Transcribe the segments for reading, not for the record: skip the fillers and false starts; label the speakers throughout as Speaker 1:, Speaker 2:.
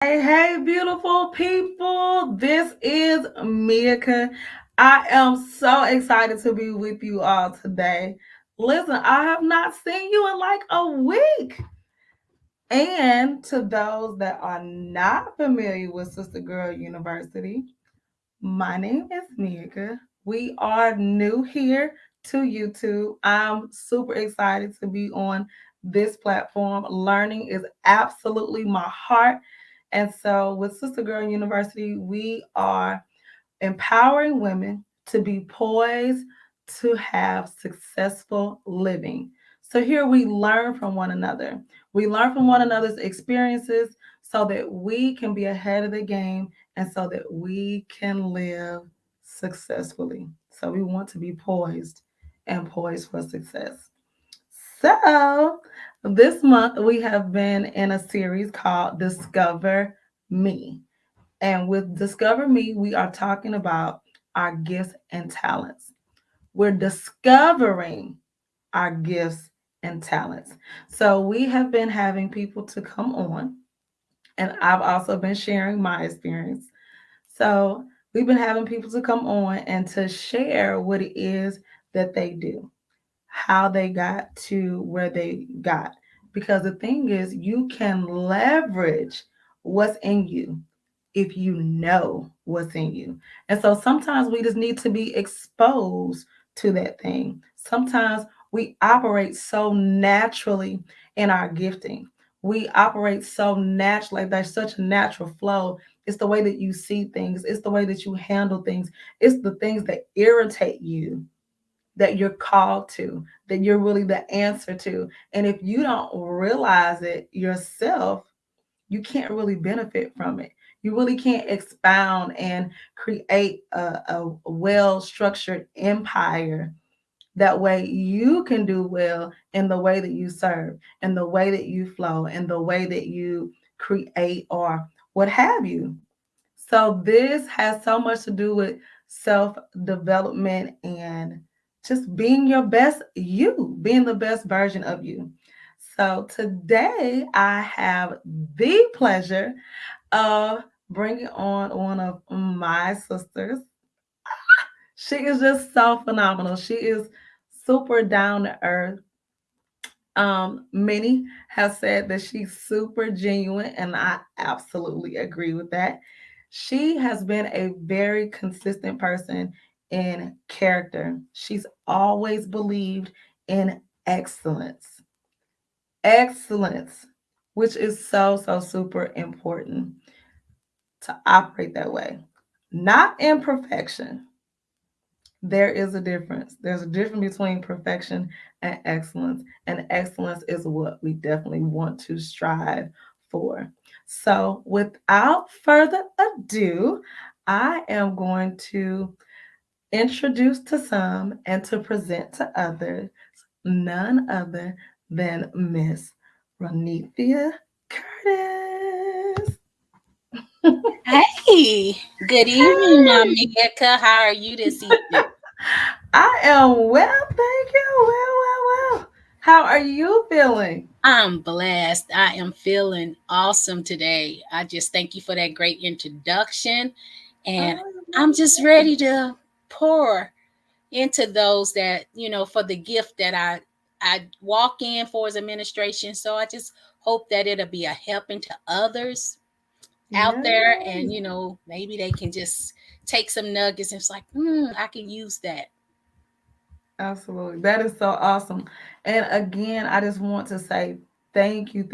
Speaker 1: Hey, beautiful people. This is Mika. I am so excited to be with you all today. Listen, I have not seen you in like a week. And to those that are not familiar with Sister Girl University, my name is Mika. We are new here to YouTube. I'm super excited to be on this platform. Learning is absolutely my heart. And so, with Sister Girl University, we are empowering women to be poised to have successful living. So, here we learn from one another. We learn from one another's experiences so that we can be ahead of the game and so that we can live successfully. So, we want to be poised and poised for success. So, this month we have been in a series called Discover Me. And with Discover Me, we are talking about our gifts and talents. We're discovering our gifts and talents. So we have been having people to come on, and I've also been sharing my experience. So we've been having people to come on and to share what it is that they do, how they got to where they got. Because the thing is, you can leverage what's in you if you know what's in you. And so sometimes we just need to be exposed to that thing. Sometimes we operate so naturally in our gifting. We operate so naturally, like there's such a natural flow. It's the way that you see things, it's the way that you handle things, it's the things that irritate you that you're called to, that you're really the answer to. And if you don't realize it yourself, you can't really benefit from it. You really can't expound and create a well structured empire. That way you can do well in the way that you serve, in the way that you flow, in the way that you create or what have you. So this has so much to do with self development and just being your best you, being the best version of you. So today I have the pleasure of bringing on one of my sisters. She is just so phenomenal. She is super down to earth. Many have said that she's super genuine, and I absolutely agree with that. She has been a very consistent person in character. She's always believed in excellence. Excellence, which is so super important to operate that way. Not imperfection. There is a difference. There's a difference between perfection and excellence. And excellence is what we definitely want to strive for. So, without further ado, I am going to introduce to some and to present to others none other than Miss Ronethia Curtis.
Speaker 2: Hey, good evening, Mika. How are you this evening?
Speaker 1: I am well, thank you. Well. How are you feeling?
Speaker 2: I'm blessed. I am feeling awesome today. I just thank you for that great introduction. And
Speaker 1: Oh,
Speaker 2: I'm just ready to pour into those that, for the gift that I walk in for as administration. So I just hope that it'll be a helping to others out there and,
Speaker 1: yes,
Speaker 2: maybe they can just take some nuggets and it's like, I can use that.
Speaker 1: absolutely. That is so awesome. And again, I just want to say thank you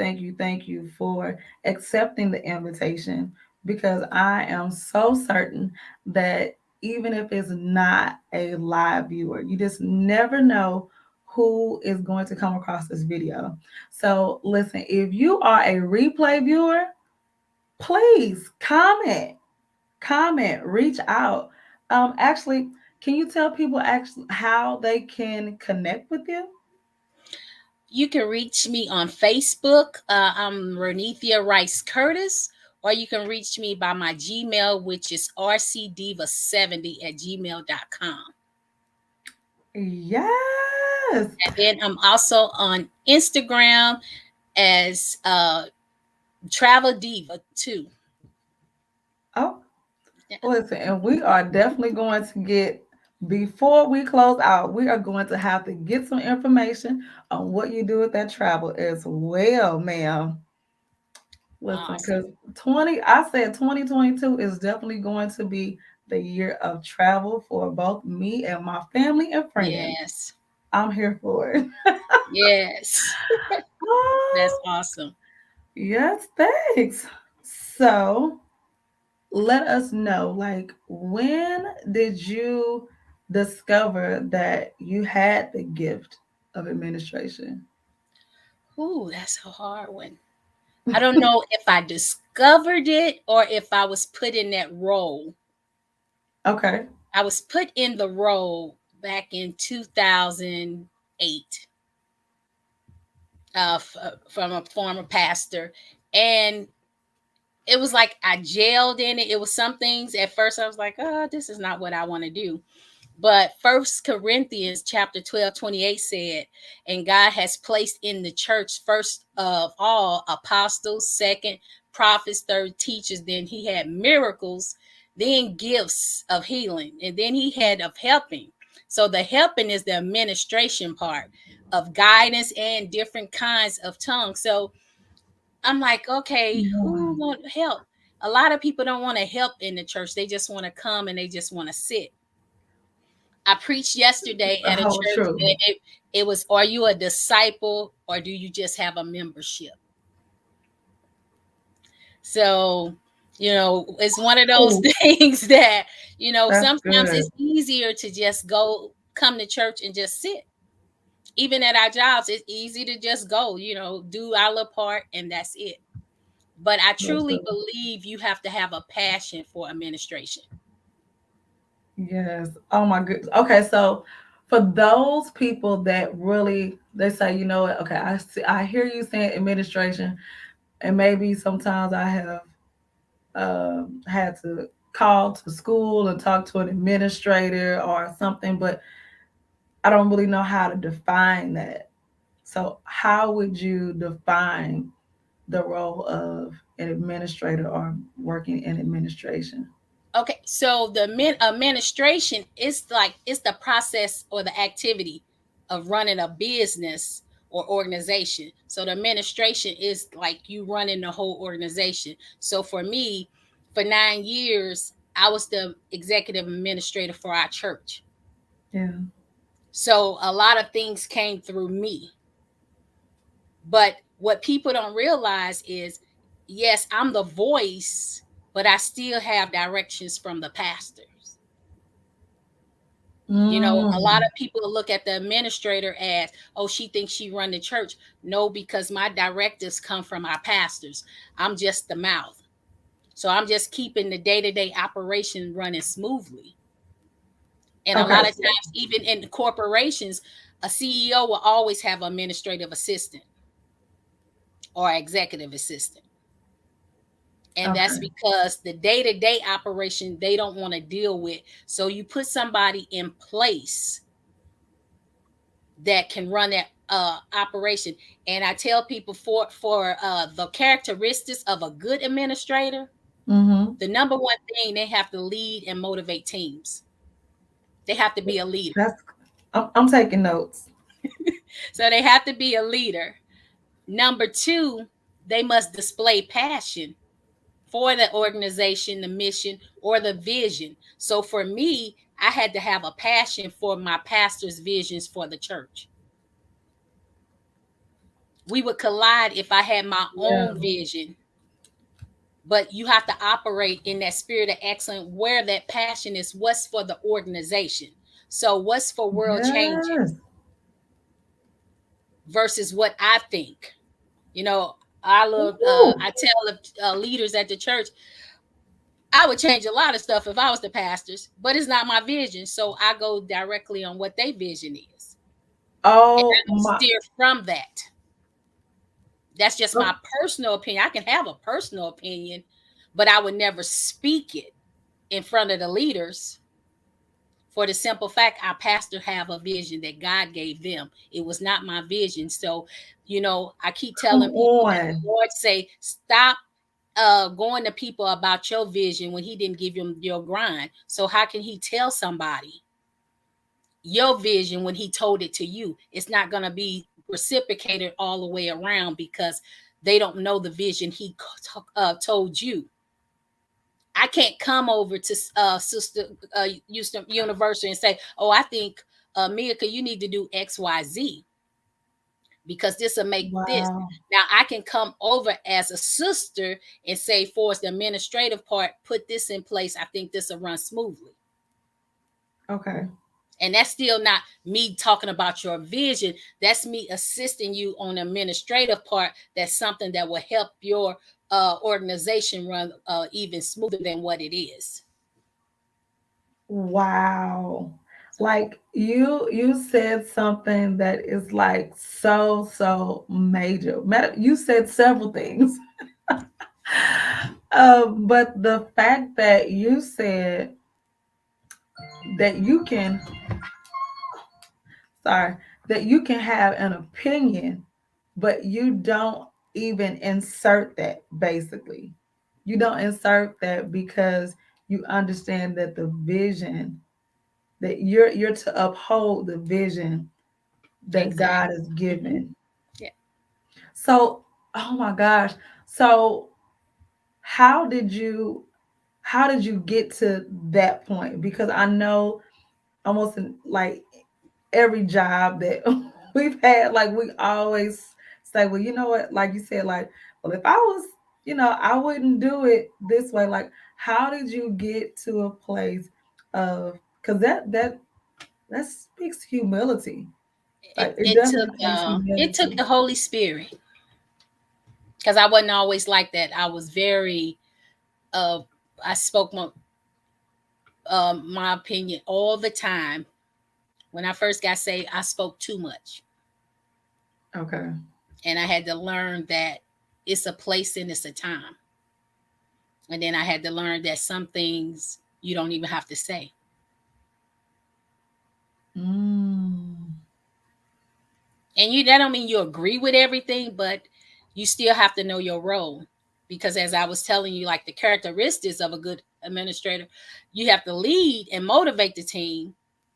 Speaker 1: for accepting the invitation because I am so certain that even if it's not a live viewer, you just never know who is going to come across this video. So, listen, if you are a replay viewer, please comment, reach out. Actually, can you tell people actually how they can connect with you?
Speaker 2: You can reach me on Facebook. I'm Ronethia Rice-Curtis, or you can reach me by my Gmail, which is rcdiva70 at gmail.com.
Speaker 1: Yes.
Speaker 2: And then I'm also on Instagram as Travel diva too.
Speaker 1: Oh,
Speaker 2: Yeah.
Speaker 1: listen, and we are definitely going to get, before we close out, we are going to have to get some information on what you do with that travel as well, ma'am. Listen,
Speaker 2: Awesome.
Speaker 1: because I said 2022 is definitely going to be the year of travel for both me and my family and friends.
Speaker 2: Yes.
Speaker 1: I'm here for it.
Speaker 2: Yes. That's
Speaker 1: Oh,
Speaker 2: awesome.
Speaker 1: yes, thanks. So let us know, like, when did you discover that you had the gift of administration?
Speaker 2: Ooh, that's a hard one. I don't know if I discovered it or if I was put in that role.
Speaker 1: Okay.
Speaker 2: I was put in the role back in 2008, from a former pastor. And it was like I jailed in it. It was some things at first I was like, oh, this is not what I want to do. But First Corinthians chapter 12:28 said, and God has placed in the church first of all apostles, second prophets, third teachers, then he had miracles, then gifts of healing, and then he had of helping. So the helping is the administration part of guidance and different kinds of tongues. So I'm like, okay,
Speaker 1: Yeah,
Speaker 2: who want help? A lot of people don't want to help in the church. They just want to come and they just want to sit. I preached yesterday
Speaker 1: the
Speaker 2: at a
Speaker 1: whole
Speaker 2: church,
Speaker 1: truth.
Speaker 2: and it was, are you a disciple or do you just have a membership? So, it's one of those
Speaker 1: Oh,
Speaker 2: things that,
Speaker 1: that's
Speaker 2: sometimes
Speaker 1: good.
Speaker 2: it's easier to just come to church and just sit. Even at our jobs, it's easy to just go, do our little part and that's it. But I
Speaker 1: That's
Speaker 2: truly
Speaker 1: good.
Speaker 2: believe you have to have a passion for administration.
Speaker 1: Yes. Oh my goodness. Okay, so for those people that really, they say, you know what? Okay, I hear you saying administration, and maybe sometimes I have had to call to school and talk to an administrator or something, but I don't really know how to define that. So, how would you define the role of an administrator or working in administration?
Speaker 2: Okay, so the administration is like it's the process or the activity of running a business or organization. So the administration is like you running the whole organization. So for me, for 9 years, I was the executive administrator for our church.
Speaker 1: Yeah.
Speaker 2: So a lot of things came through me. But what people don't realize is, yes, I'm the voice, but I still have directions from the pastors. A lot
Speaker 1: Mm,
Speaker 2: of people look at the administrator as, oh, she thinks she run the church. No, because my directives come from our pastors. I'm just the mouth. So I'm just keeping the day-to-day operation running smoothly. And a
Speaker 1: okay.
Speaker 2: lot of times, even in corporations, a CEO will always have an administrative assistant or executive assistant. And that's
Speaker 1: Okay.
Speaker 2: because the day-to-day operation they don't want to deal with. So you put somebody in place that can run that operation. And I tell people for the characteristics of a good administrator,
Speaker 1: Mm-hmm.
Speaker 2: the number one thing, they have to lead and motivate teams. They have to be a leader.
Speaker 1: That's. I'm taking notes.
Speaker 2: So they have to be a leader. Number two, they must display passion for the organization, the mission, or the vision. So for me, I had to have a passion for my pastor's visions for the church. We would collide if I had my
Speaker 1: Yeah.
Speaker 2: own vision, but you have to operate in that spirit of excellence where that passion is what's for the organization. So what's for world changing
Speaker 1: Yes.
Speaker 2: versus what I think. You know, I love.
Speaker 1: Ooh.
Speaker 2: I tell the leaders at the church, I would change a lot of stuff if I was the pastors, but it's not my vision. So I go directly on what their vision is, and I
Speaker 1: Oh
Speaker 2: don't
Speaker 1: my.
Speaker 2: steer from that. That's just my personal opinion. I can have a personal opinion, but I would never speak it in front of the leaders For the simple fact, our pastor have a vision that God gave them. It was not my vision. So, I keep telling
Speaker 1: Come
Speaker 2: people that the
Speaker 1: on.
Speaker 2: Lord say, stop going to people about your vision when he didn't give you your grind. So how can he tell somebody your vision when he told it to you? It's not going to be reciprocated all the way around because they don't know the vision he told you. I can't come over to Sister Houston University and say, "Oh, I think Mika, you need to do X, Y, Z because this will make this."
Speaker 1: Wow.
Speaker 2: Now I can come over as a sister and say, "For the administrative part, put this in place. I think this will run smoothly."
Speaker 1: Okay.
Speaker 2: And that's still not me talking about your vision. That's me assisting you on the administrative part. That's something that will help your organization run even smoother than what it is.
Speaker 1: Wow.
Speaker 2: So
Speaker 1: Like you said something that is like so major. You said several things. But the fact that you said that you can, sorry, that you can have an opinion, but you don't even insert that basically. You don't insert that because you understand that the vision that you're to uphold the vision that God
Speaker 2: exactly.
Speaker 1: has
Speaker 2: Hmm.
Speaker 1: given.
Speaker 2: Yeah.
Speaker 1: So, oh my gosh. So, how did you how did you get to that point? Because I know almost in, like every job that we've had, like we always say, well, you know what, like you said, like, well, if I was, I wouldn't do it this way. Like, how did you get to a place of, because that speaks humility.
Speaker 2: It,
Speaker 1: Like, it
Speaker 2: it took
Speaker 1: definitely takes
Speaker 2: it took
Speaker 1: humility.
Speaker 2: the Holy Spirit because I wasn't always like that. I was very uh I spoke my opinion all the time. When I first got saved, I spoke too much.
Speaker 1: Okay.
Speaker 2: And I had to learn that it's a place and it's a time. And then I had to learn that some things you don't even have to say.
Speaker 1: Mm.
Speaker 2: And that don't mean you agree with everything, but you still have to know your role. Because as I was telling you, like the characteristics of a good administrator, you have to lead and motivate the team.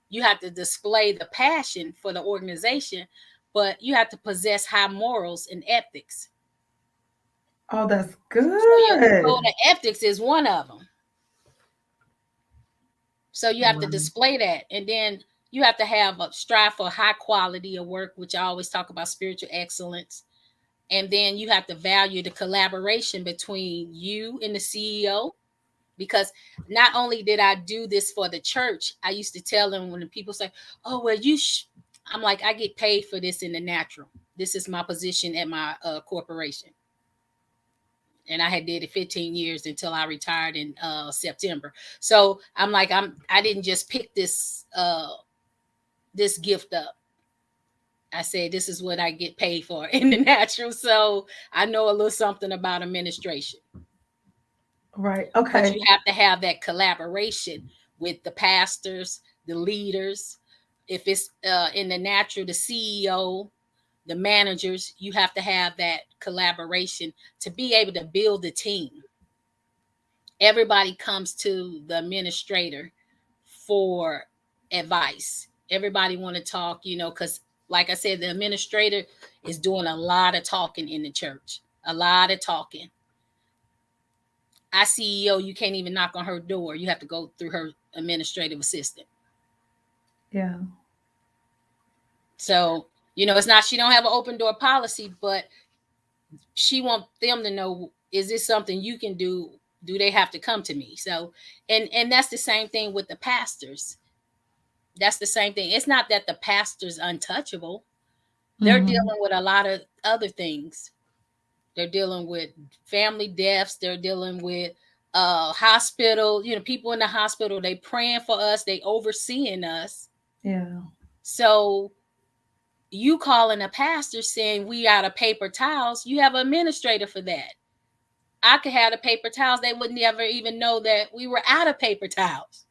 Speaker 2: You have to display the passion for the organization, but you have to possess high morals and ethics.
Speaker 1: Oh, that's
Speaker 2: So your
Speaker 1: good.
Speaker 2: code of ethics is one of them. So you have to
Speaker 1: Wow.
Speaker 2: display that. And then you have to have a strive for high quality of work, which I always talk about spiritual excellence. And then you have to value the collaboration between you and the CEO. Because not only did I do this for the church, I used to tell them when the people say, "Oh, well, I'm like, I get paid for this in the natural. This is my position at my corporation." And I had did it 15 years until I retired in September. So I'm like, I didn't just pick this gift up. I said, this is what I get paid for in the natural. So I know a little something about administration.
Speaker 1: Right.
Speaker 2: But
Speaker 1: Okay.
Speaker 2: you have to have that collaboration with the pastors, the leaders. If it's in the natural, the CEO, the managers, you have to have that collaboration to be able to build a team. Everybody comes to the administrator for advice. Everybody want to talk, because like I said, the administrator is doing a lot of talking in the church, a lot of talking. Our CEO, you can't even knock on her door. You have to go through her administrative assistant.
Speaker 1: Yeah.
Speaker 2: So, it's not she don't have an open door policy, but she want them to know, is this something you can do? Do they have to come to me? So, and that's the same thing with the pastors. That's the same thing. It's not that the pastor's untouchable. They're
Speaker 1: Mm-hmm.
Speaker 2: dealing with a lot of other things. They're dealing with family deaths. They're dealing with hospital, people in the hospital, they praying for us, they overseeing us.
Speaker 1: Yeah.
Speaker 2: So you calling a pastor saying we out of paper towels, you have an administrator for that. I could have the paper towels, they would never even know that we were out of paper towels.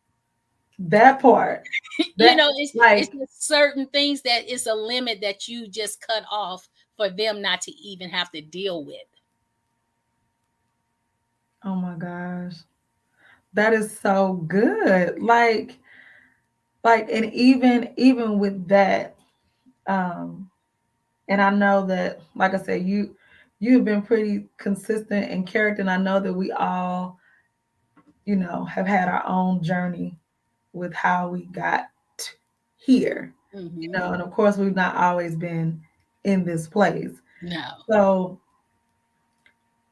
Speaker 1: That part.
Speaker 2: You
Speaker 1: That
Speaker 2: know, it's
Speaker 1: like,
Speaker 2: just certain things that it's a limit that you just cut off for them not to even have to deal with.
Speaker 1: oh my gosh. That is so good. Like, and even with that, um, and I know that, like I said, you've been pretty consistent in character, and I know that we all, have had our own journey with how we got here,
Speaker 2: Hmm.
Speaker 1: and of course we've not always been in this place.
Speaker 2: No.
Speaker 1: So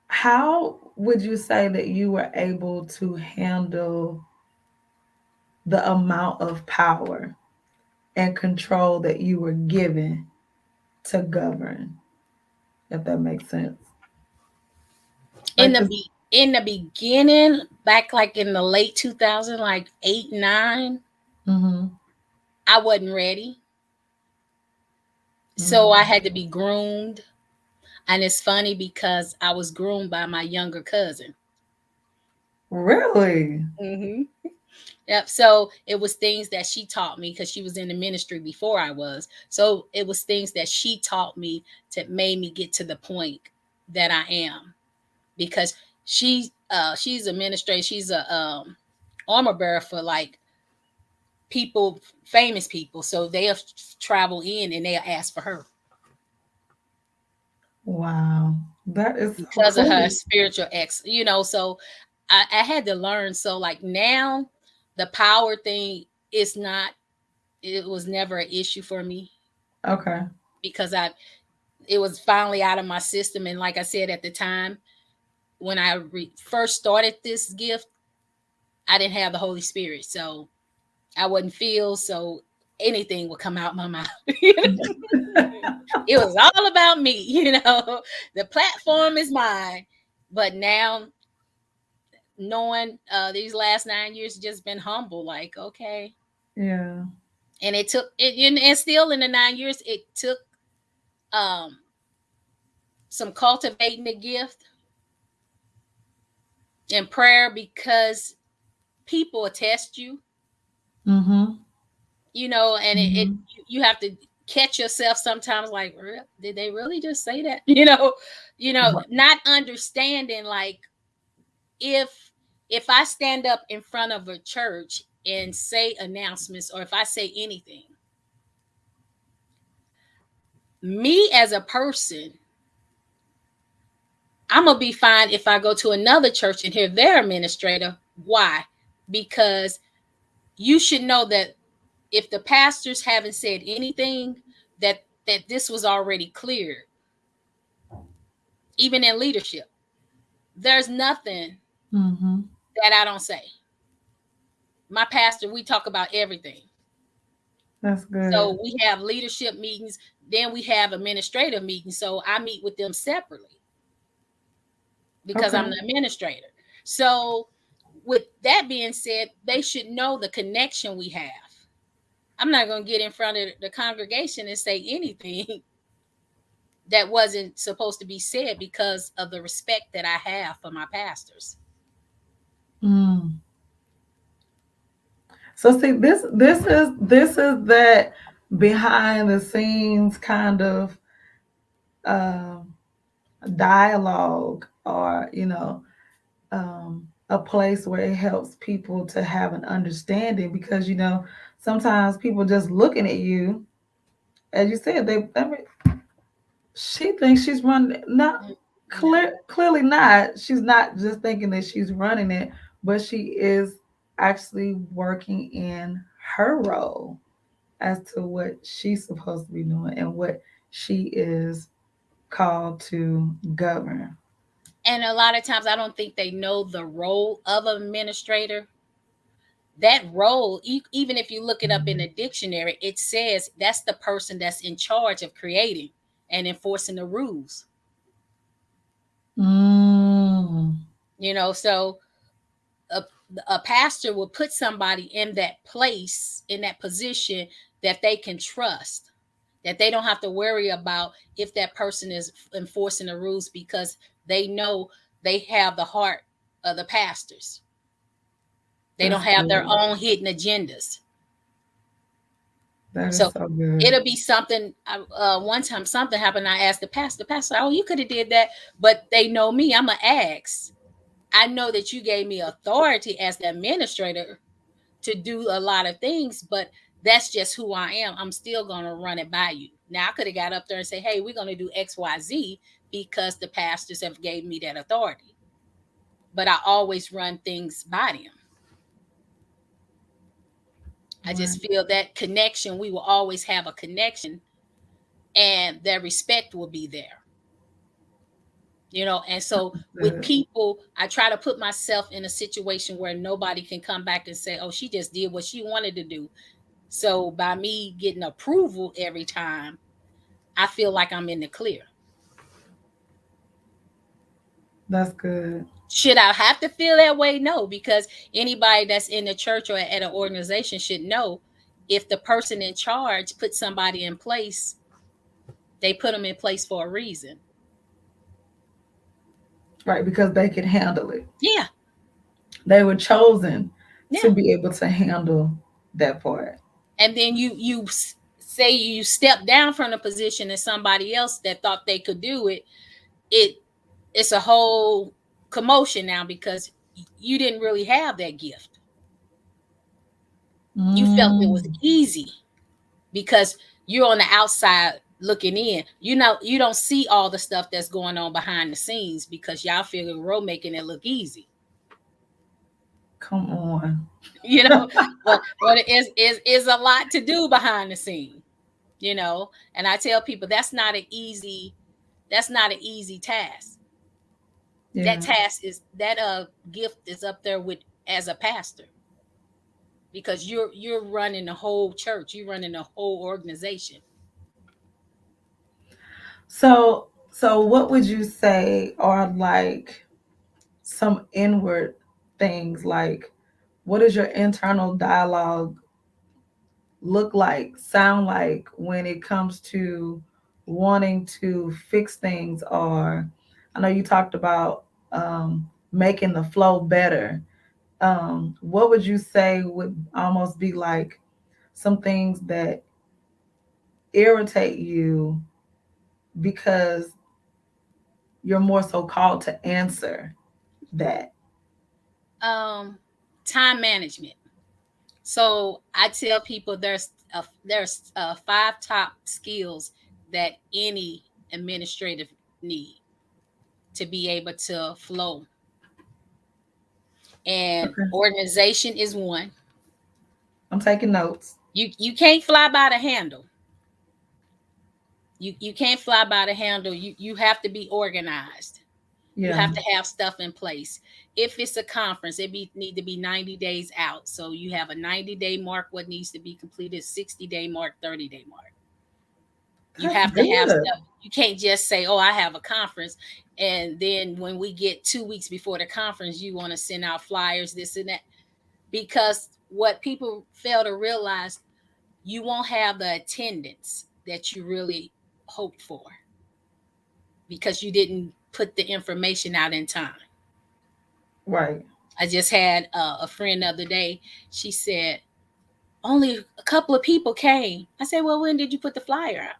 Speaker 1: how would you say that you were able to handle the amount of power and control that you were given to govern, if that makes sense?
Speaker 2: In
Speaker 1: Like
Speaker 2: the
Speaker 1: this.
Speaker 2: in the beginning, back like in the late 2000, like 8, 9,
Speaker 1: Mm-hmm.
Speaker 2: I wasn't ready. So I
Speaker 1: Mm.
Speaker 2: had to be groomed. And it's funny because I was groomed by my younger cousin.
Speaker 1: Really?
Speaker 2: Hmm. Yep. So it was things that she taught me because she was in the ministry before I was. So it was things that she taught me that made me get to the point that I am. Because she's a ministrator. She's a armor bearer for like people, famous people. So they'll travel in and they'll ask for her
Speaker 1: Wow. That is so
Speaker 2: because of her
Speaker 1: cool.
Speaker 2: spiritual So I had to learn. So like now, the power thing is not. It was never an issue for me
Speaker 1: Okay.
Speaker 2: because it was finally out of my system. And like I said at the time when I first started this gift, I didn't have the Holy Spirit, so I wouldn't feel so anything would come out my mouth. It was all about me, The platform is mine. But now knowing these last 9 years just been humble, like, okay.
Speaker 1: Yeah.
Speaker 2: And it took it and still in the 9 years it took um some cultivating the gift and prayer because people test you,
Speaker 1: Mm-hmm.
Speaker 2: and it
Speaker 1: Mm-hmm.
Speaker 2: you have to catch yourself sometimes like, did they really just say that? Not understanding like if I stand up in front of a church and say announcements or if I say anything, me as a person, I'm gonna be fine if I go to another church and hear their administrator. Why? Because you should know that if the pastors haven't said anything, that this was already cleared, even in leadership. There's nothing
Speaker 1: Mm-hmm.
Speaker 2: that I don't say. My pastor, we talk about everything.
Speaker 1: That's good.
Speaker 2: So we have leadership meetings, then we have administrative meetings. So I meet with them separately because I'm
Speaker 1: Okay.
Speaker 2: the administrator. So with that being said, they should know the connection we have. I'm not going to get in front of the congregation and say anything that wasn't supposed to be said because of the respect that I have for my pastors.
Speaker 1: Mm. So see, this is that behind the scenes kind of um, dialogue, or a place where it helps people to have an understanding, because sometimes people just looking at you, as you said, she thinks she's running. Not
Speaker 2: No.
Speaker 1: clearly not. She's not just thinking that she's running it, but she is actually working in her role as to what she's supposed to be doing and what she is called to govern.
Speaker 2: And a lot of times I don't think they know the role of an administrator. That role, even if you look it up in the dictionary, it says that's the person that's in charge of creating and enforcing the rules.
Speaker 1: Mm,
Speaker 2: So a, a pastor will put somebody in that place, in that position that they can trust, that they don't have to worry about if that person is enforcing the rules because they know they have the heart of the pastors. They don't
Speaker 1: That's
Speaker 2: have their
Speaker 1: good.
Speaker 2: own hidden agendas.
Speaker 1: That is
Speaker 2: So
Speaker 1: so good.
Speaker 2: it'll be something. One time something happened. I asked the pastor, "Oh, you could have did that," but they know me. I'm an ask. I know that you gave me authority as the administrator to do a lot of things, but that's just who I am. I'm still gonna run it by you. Now I could have got up there and say, "Hey, we're gonna do X, Y, Z," because the pastors have gave me that authority. But I always run things by them. I
Speaker 1: Right.
Speaker 2: just feel that connection. We will always have a connection, and their respect will be there. And so with
Speaker 1: Good.
Speaker 2: people, I try to put myself in a situation where nobody can come back and say, "Oh, she just did what she wanted to do." So by me getting approval every time, I feel like I'm in the clear.
Speaker 1: That's good.
Speaker 2: Should I have to feel that way? No, because anybody that's in the church or at an organization should know, if the person in charge put somebody in place, they put them in place for a reason.
Speaker 1: Right, because they can handle it.
Speaker 2: Yeah,
Speaker 1: They were chosen to
Speaker 2: yeah.
Speaker 1: be able to handle that part.
Speaker 2: And then say you step down from the position and somebody else that thought they could do it, it it's a whole commotion now because you didn't really have that gift. You felt it was
Speaker 1: Mm,
Speaker 2: easy because you're on the outside looking in. You don't see all the stuff that's going on behind the scenes because y'all figure we're making it look easy.
Speaker 1: come on.
Speaker 2: you know but it is a lot to do behind the scene. And I tell people that's not an easy task. That
Speaker 1: Yeah.
Speaker 2: task is that gift is up there with as a pastor, because you're running the whole church, you're running the whole organization.
Speaker 1: So what would you say are like some inward things, like what does your internal dialogue look like, sound like when it comes to wanting to fix things? Or I know you talked about making the flow better. What would you say would almost be like some things that irritate you because you're more so called to answer that?
Speaker 2: um Time management. So I tell people there's five top skills that any administrative need to be able to flow. And
Speaker 1: Okay,
Speaker 2: organization is one.
Speaker 1: I'm taking notes.
Speaker 2: You can't fly by the handle. You can't fly by the handle. You have to be organized. You
Speaker 1: Yeah.
Speaker 2: have to have stuff in place. If it's a conference, need to be 90 days out. So you have a 90-day mark, what needs to be completed, 60-day mark, 30-day mark. You
Speaker 1: That's
Speaker 2: have to have
Speaker 1: good.
Speaker 2: stuff. You can't just say, "Oh, I have a conference," and then when we get 2 weeks before the conference, you want to send out flyers, this and that. Because what people fail to realize, you won't have the attendance that you really hoped for because you didn't put the information out in time.
Speaker 1: Right.
Speaker 2: I just had a friend the other day. She said only a couple of people came. I said, "Well, when did you put the flyer out?"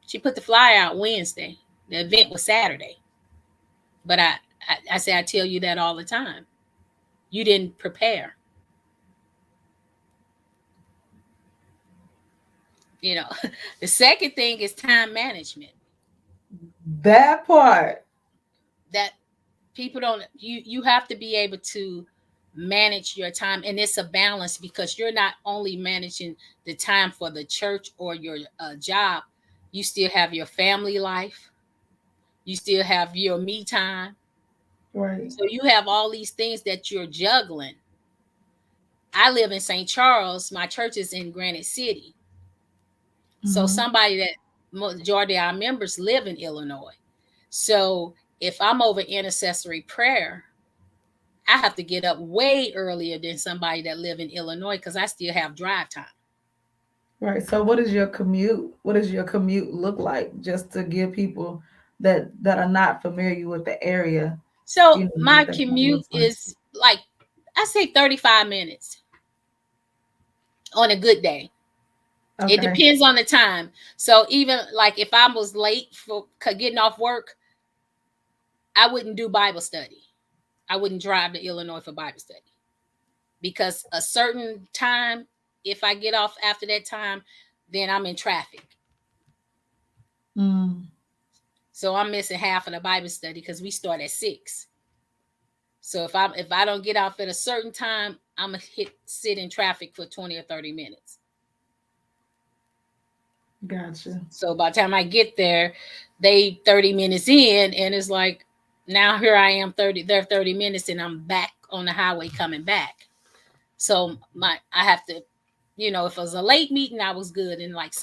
Speaker 2: She put the flyer out Wednesday. The event was Saturday. But I say I tell you that all the time. You didn't prepare. You know. The second thing is time management.
Speaker 1: That part.
Speaker 2: That people don't. You have to be able to manage your time, and it's a balance because you're not only managing the time for the church or your job. You still have your family life. You still have your me time.
Speaker 1: Right.
Speaker 2: So you have all these things that you're juggling. I live in St. Charles. My church is in Granite City. So
Speaker 1: Hmm.
Speaker 2: somebody that majority of our members live in Illinois. So if I'm over intercessory prayer, I have to get up way earlier than somebody that live in Illinois because I still have drive time.
Speaker 1: Right. So what is your commute? What does your commute look like? Just to give people that are not familiar with the area,
Speaker 2: So
Speaker 1: what
Speaker 2: my
Speaker 1: that kind of
Speaker 2: commute
Speaker 1: looks like.
Speaker 2: is like I say 35 minutes on a good day. It
Speaker 1: Okay.
Speaker 2: depends on the time. So even like if I was late for getting off work, I wouldn't do Bible study. I wouldn't drive to Illinois for Bible study because a certain time, if I get off after that time, then I'm in traffic.
Speaker 1: Mm,
Speaker 2: So I'm missing half of the Bible study because we start at 6. So if I don't get off at a certain time, I'm gonna sit in traffic for 20 or 30 minutes.
Speaker 1: gotcha.
Speaker 2: So by the time I get there, they 30 minutes in, and it's like now here I am 30 minutes, and I'm back on the highway coming back. So I have to, if it was a late meeting, I was good. And like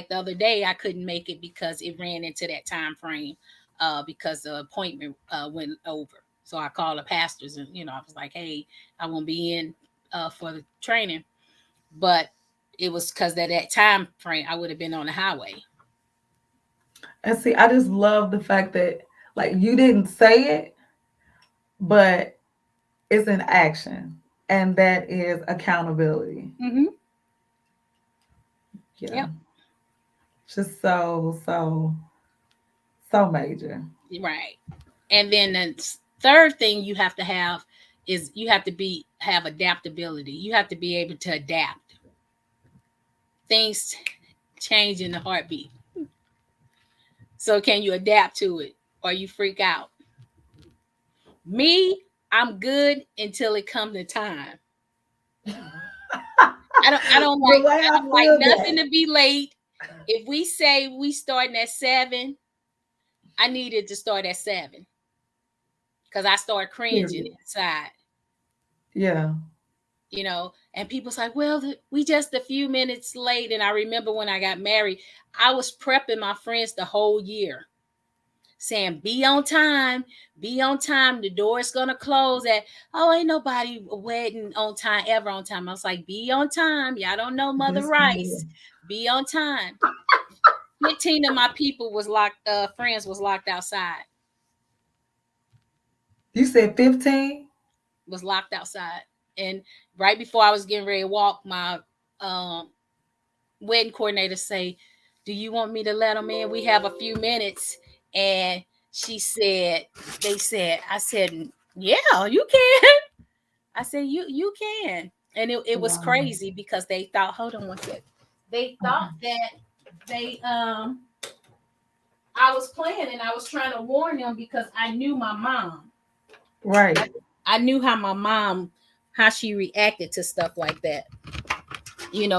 Speaker 2: the other day, I couldn't make it because it ran into that time frame, because the appointment went over. So I called the pastors, and I was like, hey, I won't be in for the training, but it was because of that time frame I would have been on the highway.
Speaker 1: And see, I just love the fact that like you didn't say it, but it's an action, and that is accountability.
Speaker 2: Mm-hmm.
Speaker 1: Yeah,
Speaker 2: Yep.
Speaker 1: just so major.
Speaker 2: Right. And then the third thing you have to have is you have to have adaptability. You have to be able to adapt. Things change in the heartbeat. So can you adapt to it or you freak out? Me, I'm good until it comes to time. I don't
Speaker 1: The
Speaker 2: like
Speaker 1: way
Speaker 2: I
Speaker 1: I
Speaker 2: don't like
Speaker 1: feel
Speaker 2: nothing
Speaker 1: that.
Speaker 2: to be late. If we say we starting at 7, I needed to start at 7 because I start cringing
Speaker 1: Period.
Speaker 2: inside.
Speaker 1: Yeah.
Speaker 2: And people's like, well, we just a few minutes late. And I remember when I got married, I was prepping my friends the whole year saying, be on time, be on time. The door's going to close at, oh, ain't nobody wedding on time, ever on time. I was like, be on time. Y'all don't know Mother
Speaker 1: This one here.
Speaker 2: Rice. Be on time. 15 of my people friends was locked outside,
Speaker 1: You said 15?
Speaker 2: was locked outside. And right before I was getting ready to walk, my um, wedding coordinator say, do you want me to let them in? We have a few minutes. And she said, I said, yeah, you can. I said, you can. And it was
Speaker 1: Wow.
Speaker 2: crazy because they thought, hold on one sec. They thought
Speaker 1: Okay.
Speaker 2: that they I was playing, and I was trying to warn them because I knew my mom.
Speaker 1: Right.
Speaker 2: I knew how she reacted to stuff like that.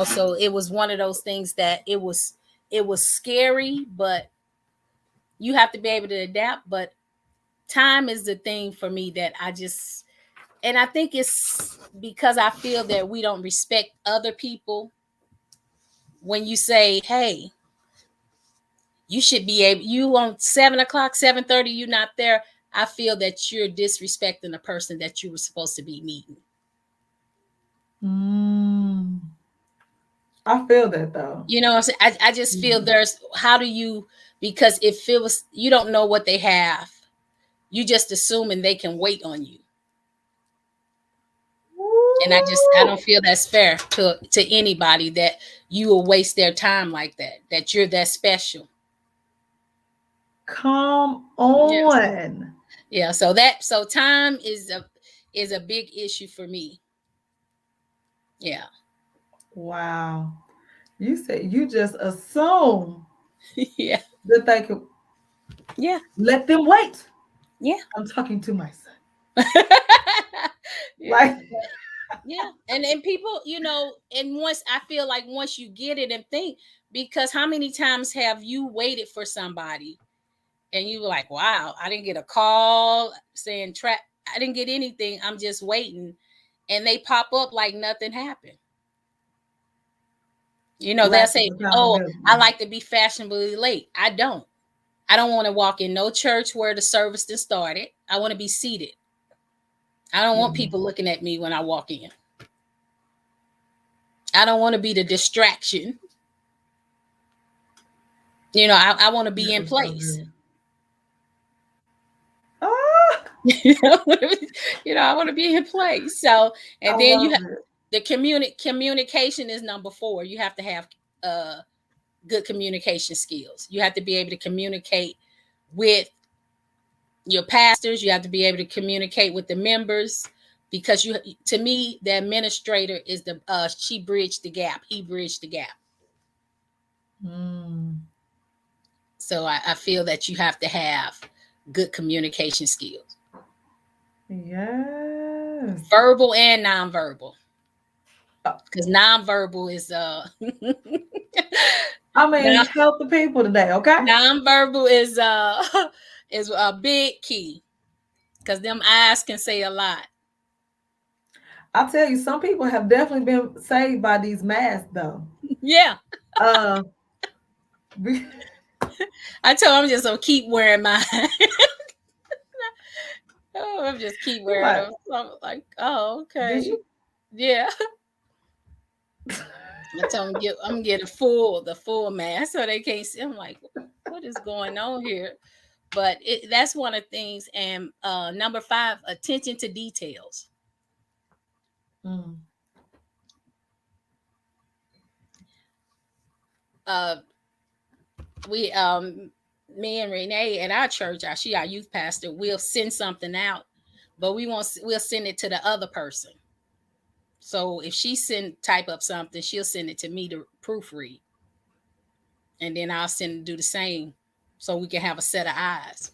Speaker 2: So it was one of those things that it was scary, but you have to be able to adapt. But time is the thing for me that and I think it's because I feel that we don't respect other people. When you say, hey, you should be able, you on 7 o'clock, 7:30, you're not there, I feel that you're disrespecting the person that you were supposed to be meeting.
Speaker 1: Mm, I feel that though.
Speaker 2: What I'm saying? I just feel
Speaker 1: Mhm.
Speaker 2: there's, how do you, because if it was, you don't know what they have, you just assuming they can wait on you. And I
Speaker 1: Woo!
Speaker 2: don't feel that's fair to anybody, that you will waste their time like that you're that special.
Speaker 1: Come
Speaker 2: Yes.
Speaker 1: on.
Speaker 2: Yeah, so time is a big issue for me. Yeah.
Speaker 1: Wow. You said you just assume
Speaker 2: Yeah.
Speaker 1: that they could
Speaker 2: Yeah.
Speaker 1: let them wait.
Speaker 2: Yeah.
Speaker 1: I'm talking to my son.
Speaker 2: Yeah.
Speaker 1: Like,
Speaker 2: Yeah. And people, and I feel like once you get it and think, because how many times have you waited for somebody and you were like, wow, I didn't get a call saying I didn't get anything, I'm just waiting, and they pop up like nothing happened. They'll
Speaker 1: lack of
Speaker 2: say, oh,
Speaker 1: accountability.
Speaker 2: I like to be fashionably late. I don't want to walk in no church where the service just started. I want to be seated. I don't want
Speaker 1: Yeah.
Speaker 2: people looking at me when I walk in. I don't want to be the distraction. I want to be
Speaker 1: That
Speaker 2: in
Speaker 1: is so
Speaker 2: place.
Speaker 1: good. Ah!
Speaker 2: I want to be in place. So,
Speaker 1: I
Speaker 2: and then
Speaker 1: love it.
Speaker 2: the communication is number 4. You have to have uh, good communication skills. You have to be able to communicate with your pastors. You have to be able to communicate with the members, because to me, the administrator is the she bridged the gap. He bridged the gap.
Speaker 1: Mm,
Speaker 2: So I feel that you have to have good communication skills,
Speaker 1: yes.
Speaker 2: verbal and nonverbal.
Speaker 1: Uh,
Speaker 2: Because nonverbal is
Speaker 1: I mean,
Speaker 2: non
Speaker 1: help the people today, okay?
Speaker 2: nonverbal is is a big key, because them eyes can say a lot.
Speaker 1: I tell you, some people have definitely been saved by these masks, though.
Speaker 2: Yeah,
Speaker 1: Uh, be-
Speaker 2: I told him I'm just gonna keep wearing mine. Oh, I'm just keep
Speaker 1: you're
Speaker 2: wearing
Speaker 1: like,
Speaker 2: them. So I'm like, oh,
Speaker 1: did
Speaker 2: okay,
Speaker 1: you?
Speaker 2: yeah. I told him I'm gonna get the full mask so they can't see. I'm like, what is going on here? But that's one of the things. And number 5, attention to details.
Speaker 1: Mm,
Speaker 2: Uh, we Me and Renee at our church, our youth pastor, we'll send something out, but we'll send it to the other person. So if she type up something, she'll send it to me to proofread, and then I'll do the same, so we can have a set of eyes.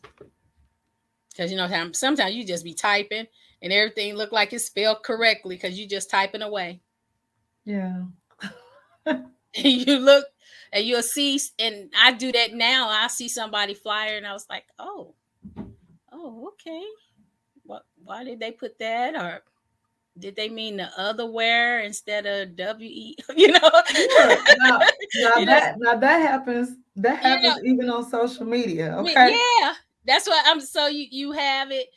Speaker 2: Because sometimes you just be typing and everything look like it's spelled correctly because you just typing away.
Speaker 1: yeah.
Speaker 2: And you look and you'll see, and I do that now. I see somebody flyer and I was like, oh, okay. Why did they put that? Or did they mean the other where instead of W-E?
Speaker 1: Look,
Speaker 2: You know,
Speaker 1: now that happens. That
Speaker 2: you know,
Speaker 1: happens even on social media, okay?
Speaker 2: yeah, that's what I'm. So you have it.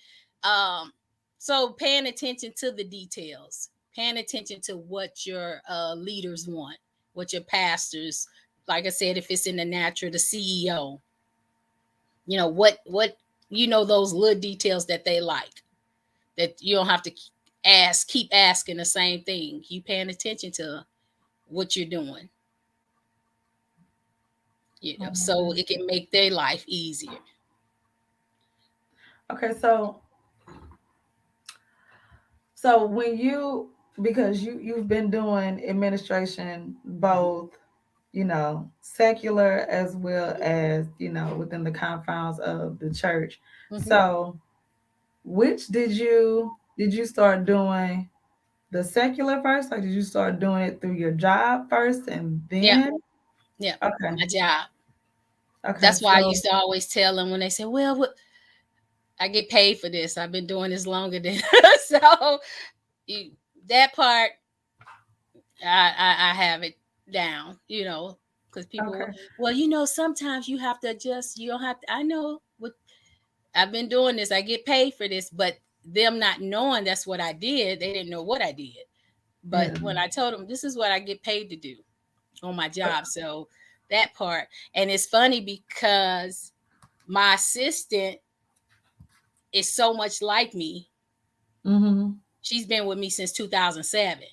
Speaker 2: Um, so paying attention to the details, paying attention to what your leaders want, what your pastors, like I said, if it's in the natural, the CEO, what those little details that they like, that you don't have to keep asking the same thing. You paying attention to what you're doing,
Speaker 1: Oh my
Speaker 2: so
Speaker 1: goodness.
Speaker 2: it can make their life easier.
Speaker 1: Okay, so when you, because you've been doing administration both, secular as well as, within the confines of the church.
Speaker 2: Mm-hmm.
Speaker 1: So which did you start doing, the secular first? Like, did you start doing it through your job first and
Speaker 2: Yeah,
Speaker 1: then?
Speaker 2: yeah,
Speaker 1: Okay.
Speaker 2: my job.
Speaker 1: Okay.
Speaker 2: That's why I
Speaker 1: So
Speaker 2: used to always tell them when they say, "Well, I get paid for this. I've been doing this longer than." So you, that part, I have it down. Because people,
Speaker 1: okay.
Speaker 2: well, sometimes you have to adjust. You don't have to. I know what I've been doing this. I get paid for this, but them not knowing that's what I did, they didn't know what I did. But
Speaker 1: Yeah.
Speaker 2: when I told them this is what I get paid to do on my job, so that part, and it's funny because my assistant is so much like me.
Speaker 1: Mm-hmm.
Speaker 2: She's been with me since 2007.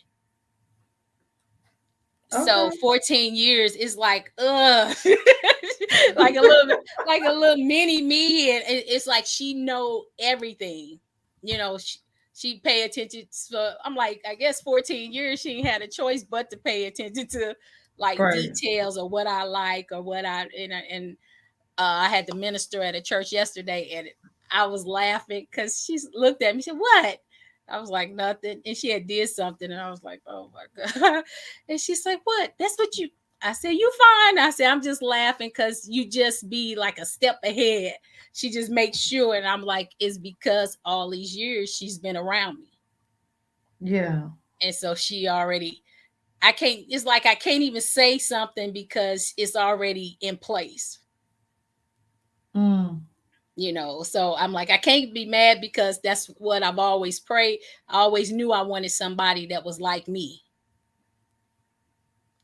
Speaker 1: Okay.
Speaker 2: So 14 years is like, like a little, like a little mini me, and it's like she know everything. She pay attention. So I'm like, I guess 14 years she ain't had a choice but to pay attention to like
Speaker 1: Right.
Speaker 2: details or what I like or what and I had to minister at a church yesterday, and I was laughing because she looked at me. She said, "What?" I was like, "Nothing." And she had did something, and I was like, "Oh my god!" And she's like, "What? That's what you?" I said, "You fine." I said, "I'm just laughing because you just be like a step ahead." She just makes sure, and I'm like, "It's because all these years she's been around me,
Speaker 1: Yeah.
Speaker 2: and so she already." I can't. It's like I can't even say something because it's already in place.
Speaker 1: Mm.
Speaker 2: So I'm like, I can't be mad because that's what I've always prayed. I always knew I wanted somebody that was like me,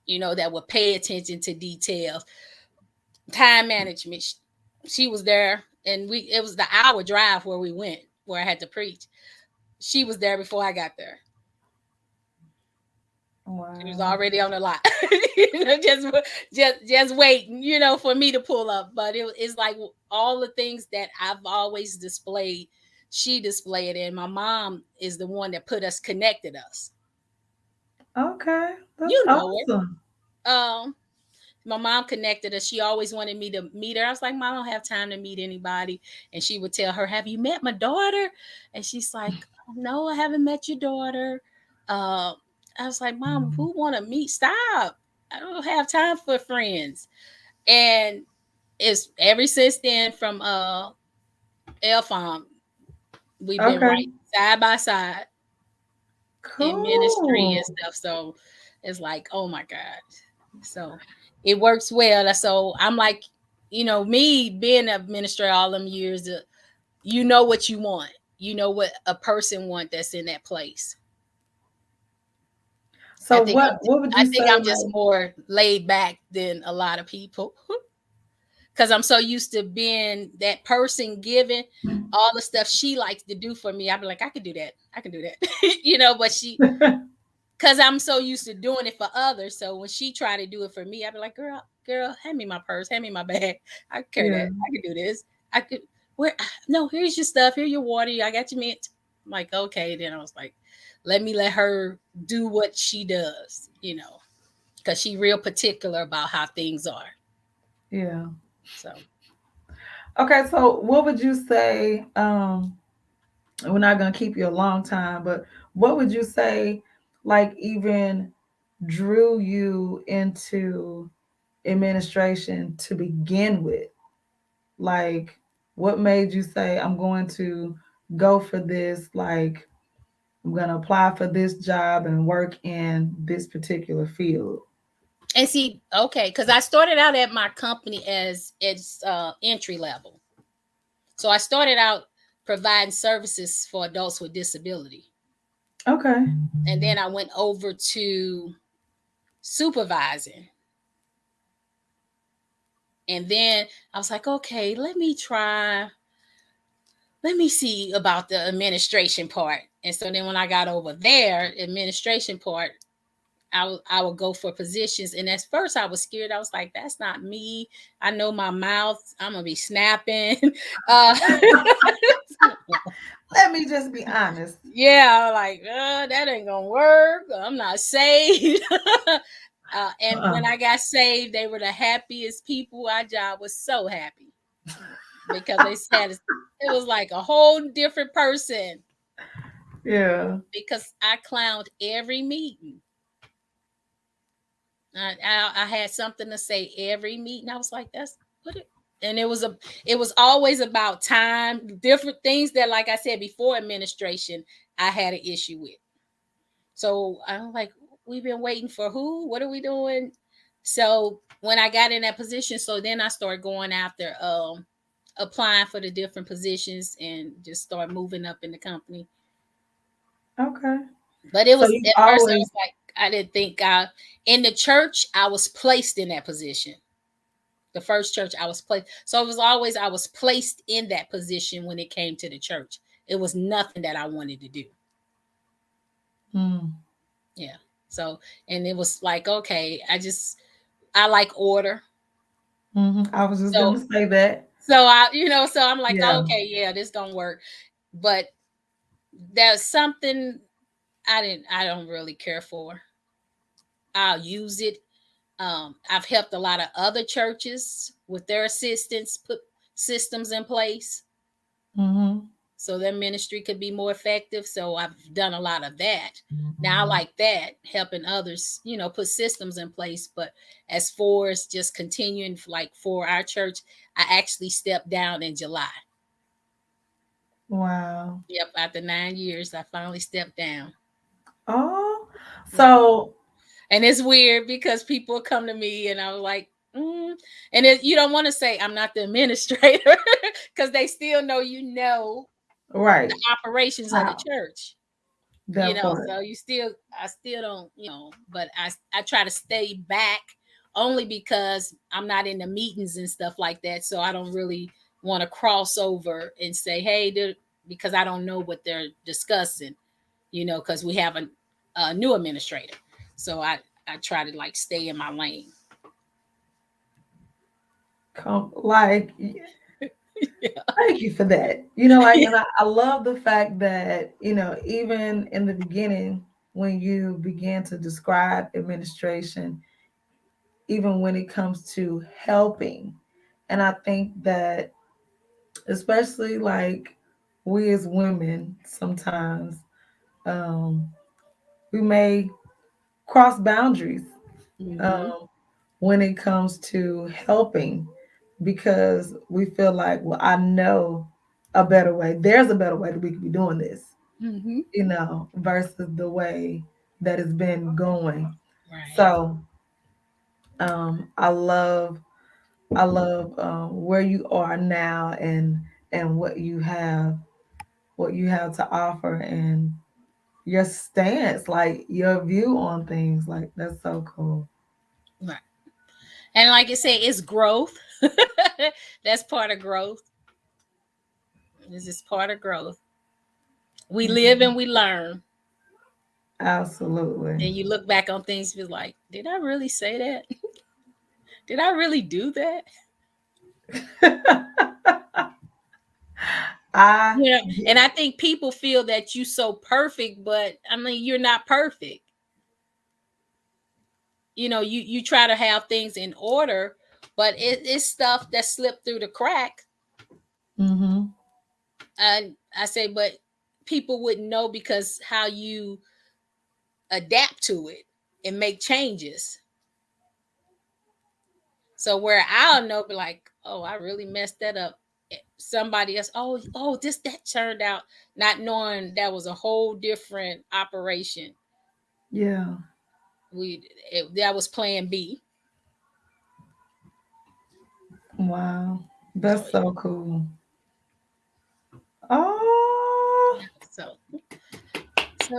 Speaker 2: that would pay attention to details, time management. She was there, and it was the hour drive where we went. where I had to preach. She was there before I got there. She was
Speaker 1: Wow.
Speaker 2: already on the lot, just waiting, for me to pull up. But it's like all the things that I've always displayed, she displayed, and my mom is the one that connected us.
Speaker 1: Okay. That's
Speaker 2: You know
Speaker 1: awesome.
Speaker 2: her. My mom connected us. She always wanted me to meet her. I was like, Mom, I don't have time to meet anybody. And she would tell her, Have you met my daughter? And she's like, No, I haven't met your daughter. Uh, I was like, Mom, who want to meet? Stop. I don't have time for friends. And it's ever since then from L Farm, we've been
Speaker 1: Okay.
Speaker 2: right side by side in ministry and
Speaker 1: Cool.
Speaker 2: stuff. So it's like, oh my God. So it works well. So I'm like, me being an administrator all them years, you know what you want. You know what a person want that's in that place. I
Speaker 1: So
Speaker 2: think I'm
Speaker 1: what would
Speaker 2: I
Speaker 1: you
Speaker 2: think
Speaker 1: say
Speaker 2: I'm just
Speaker 1: like
Speaker 2: more laid back than a lot of people because I'm so used to being that person giving all the stuff she likes to do for me. I'd be like, I can do that. I can do that. But because I'm so used to doing it for others. So when she tried to do it for me, I'd be like, girl, hand me my purse, hand me my bag. I can carry that.
Speaker 1: Yeah.
Speaker 2: I can do this. I could where no, here's your stuff, here's your water, I got your mint. I'm like, okay. Then I was like, let her do what she does, because she real particular about how things are.
Speaker 1: Yeah.
Speaker 2: So
Speaker 1: Okay, so what would you say we're not going to keep you a long time, but what would you say like even drew you into administration to begin with? Like, what made you say, I'm going to go for this? Like, I'm going to apply for this job and work in this particular field.
Speaker 2: and see, okay, because I started out at my company as entry level. So I started out providing services for adults with disability.
Speaker 1: Okay.
Speaker 2: And then I went over to supervising. And then I was like, okay, let me see about the administration part. And so then when I got over there, administration part, I would go for positions. And at first I was scared. I was like, that's not me. I know my mouth. I'm going to be snapping. uh,
Speaker 1: Let me just be honest.
Speaker 2: yeah, like, that ain't going to work. I'm not saved. And
Speaker 1: Uh-uh.
Speaker 2: when I got saved, they were the happiest people. Our job was so happy because they said it was like a whole different person
Speaker 1: Yeah.
Speaker 2: because I clowned every meeting. I had something to say every meeting. I was like, that's what it. And it was always about time, different things that, like I said before, administration, I had an issue with. So I'm like, we've been waiting for who? What are we doing? So when I got in that position, so then I started going after applying for the different positions and just start moving up in the company.
Speaker 1: Okay.
Speaker 2: But it
Speaker 1: So
Speaker 2: was
Speaker 1: you
Speaker 2: at first I
Speaker 1: always
Speaker 2: was like, I didn't think I in the church I was placed in that position. The first church I was placed. So it was always I was placed in that position when it came to the church. It was nothing that I wanted to do.
Speaker 1: hmm.
Speaker 2: Yeah. So and it was like, okay, I like order.
Speaker 1: I was just
Speaker 2: So
Speaker 1: gonna say that.
Speaker 2: so I'm like,
Speaker 1: Yeah.
Speaker 2: oh, okay, yeah, this don't work. But there's something I don't really care for. I'll use it. I've helped a lot of other churches with their assistance put systems in place
Speaker 1: hmm.
Speaker 2: so their ministry could be more effective. So I've done a lot of that. Now I like that, helping others, put systems in place. But as far as just continuing, like for our church, I actually stepped down in July.
Speaker 1: Wow.
Speaker 2: Yep, after 9 years, I finally stepped down.
Speaker 1: Oh,
Speaker 2: Yeah.
Speaker 1: so
Speaker 2: And it's weird because people come to me and I was like, and you don't want to say I'm not the administrator because they still know
Speaker 1: right.
Speaker 2: the operations of the
Speaker 1: Wow.
Speaker 2: church.
Speaker 1: That part.
Speaker 2: So I still don't, but I try to stay back only because I'm not in the meetings and stuff like that. So I don't really want to cross over and say, hey, dude. because I don't know what they're discussing, because we have a new administrator. So I try to like stay in my lane.
Speaker 1: Like,
Speaker 2: Yeah.
Speaker 1: thank you for that. And I love the fact that, even in the beginning, when you began to describe administration, even when it comes to helping, and I think that, especially like we as women, sometimes um, we may cross boundaries
Speaker 2: Hmm.
Speaker 1: um, when it comes to helping because we feel like, well, I know a better way. There's a better way that we could be doing this,
Speaker 2: Hmm.
Speaker 1: versus the way that it's been going.
Speaker 2: Right.
Speaker 1: So I love, where you are now and what you have to offer and your stance, like your view on things. Like that's so cool.
Speaker 2: Right. And like I say, it's growth. That's part of growth. This is part of growth. We live and we learn.
Speaker 1: Absolutely.
Speaker 2: And you look back on things, be like, did I really say that? Did I really do that?
Speaker 1: I
Speaker 2: And I think people feel that you so perfect, but I mean, you're not perfect. You try to have things in order, but it's stuff that slipped through the crack.
Speaker 1: mm-hmm.
Speaker 2: And I say, but people wouldn't know because how you adapt to it and make changes. So where I'll know, be like, oh, I really messed that up. Somebody else, oh, this that turned out, not knowing that was a whole different operation.
Speaker 1: Yeah.
Speaker 2: That was Plan B.
Speaker 1: Wow.
Speaker 2: So
Speaker 1: That's so cool. Oh,
Speaker 2: so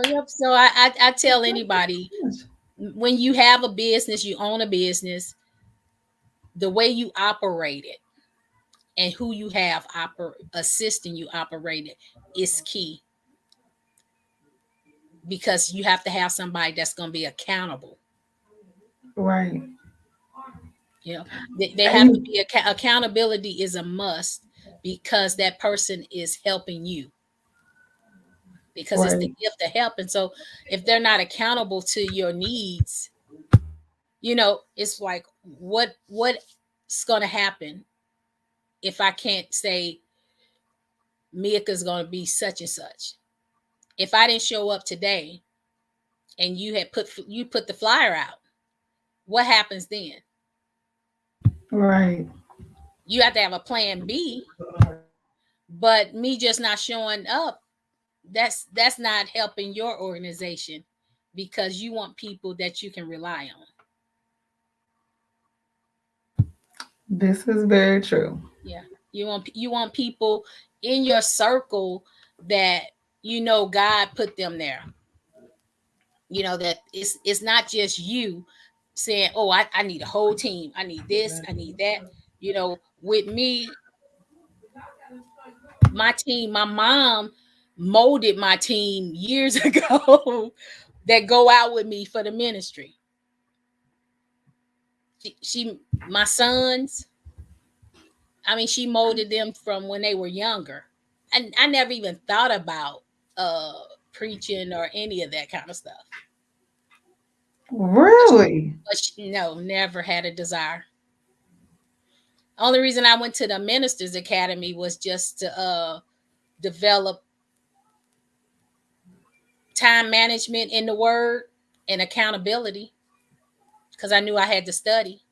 Speaker 2: yep. So I tell anybody, when you have a business, you own a business, the way you operate it and who you have assisting you operate it is key, because you have to have somebody that's going to be accountable.
Speaker 1: right.
Speaker 2: You know, they
Speaker 1: And
Speaker 2: have to
Speaker 1: you,
Speaker 2: be accountability is a must, because that person is helping you, because it's the
Speaker 1: right,
Speaker 2: gift of help. And so if they're not accountable to your needs, it's like, what's going to happen if I can't say Mia's going to be such and such? If I didn't show up today and you put the flyer out, what happens then?
Speaker 1: right.
Speaker 2: You have to have a plan B, but me just not showing up, that's not helping your organization, because you want people that you can rely on.
Speaker 1: This is very true.
Speaker 2: Yeah. You want people in your circle that God put them there. That it's not just you saying, oh, I need a whole team. I need this, I need that. With me, my team, my mom molded my team years ago that go out with me for the ministry. My sons, I mean, she molded them from when they were younger. And I never even thought about uh preaching or any of that kind of stuff.
Speaker 1: Really?
Speaker 2: No, never had a desire. Only reason I went to the Ministers Academy was just to develop time management in the Word and accountability, because I knew I had to study.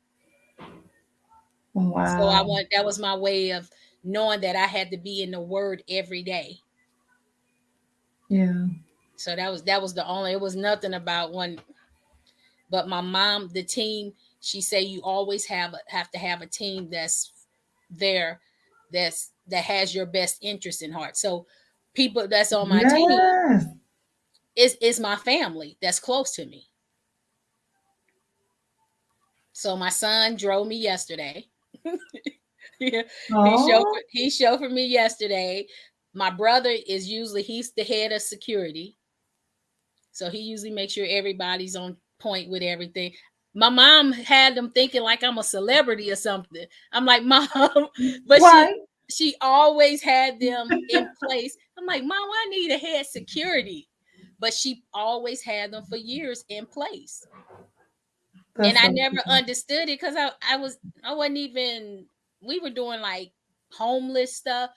Speaker 2: So
Speaker 1: Wow.
Speaker 2: that was my way of knowing that I had to be in the Word every day.
Speaker 1: Yeah.
Speaker 2: So that was the only. It was nothing about one. But my mom, the team, she say you always have to have a team that's there, that has your best interest in heart. So people that's on my team
Speaker 1: Yes.
Speaker 2: is my family that's close to me. So my son drove me yesterday. Yeah,
Speaker 1: Oh,
Speaker 2: he chauffeured me yesterday. My brother is usually, he's the head of security, so he usually makes sure everybody's on point with everything. My mom had them thinking like I'm a celebrity or something. I'm like, Mom, but
Speaker 1: Right.
Speaker 2: she always had them in place. I'm like, Mom, I need a head security. But she always had them for years in place. And
Speaker 1: That's
Speaker 2: I
Speaker 1: so
Speaker 2: never
Speaker 1: cool.
Speaker 2: understood it because I wasn't even, we were doing like homeless stuff,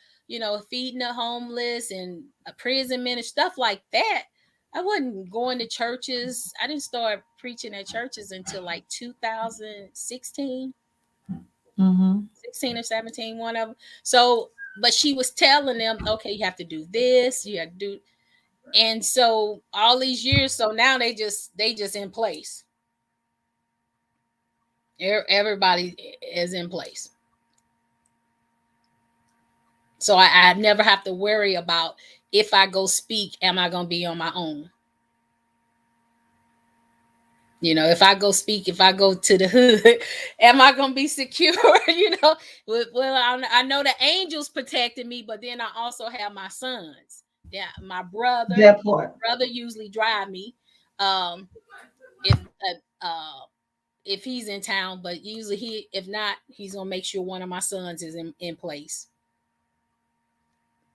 Speaker 2: feeding the homeless and a prison ministry, stuff like that. I wasn't going to churches. I didn't start preaching at churches until like 2016,
Speaker 1: Mm-hmm.
Speaker 2: 16 or 17, one of them. So, but she was telling them, okay, you have to do this, you have to do, and so all these years, so now they just in place. Everybody is in place. So I never have to worry about, if I go speak, am I going to be on my own? If I go speak, if I go to the hood, am I going to be secure? Well, I know the angels protected me, but then I also have my sons. Yeah, my brother.
Speaker 1: That
Speaker 2: My
Speaker 1: part.
Speaker 2: brother usually drive me. Um, if if he's in town, but usually if not, he's gonna make sure one of my sons is in place.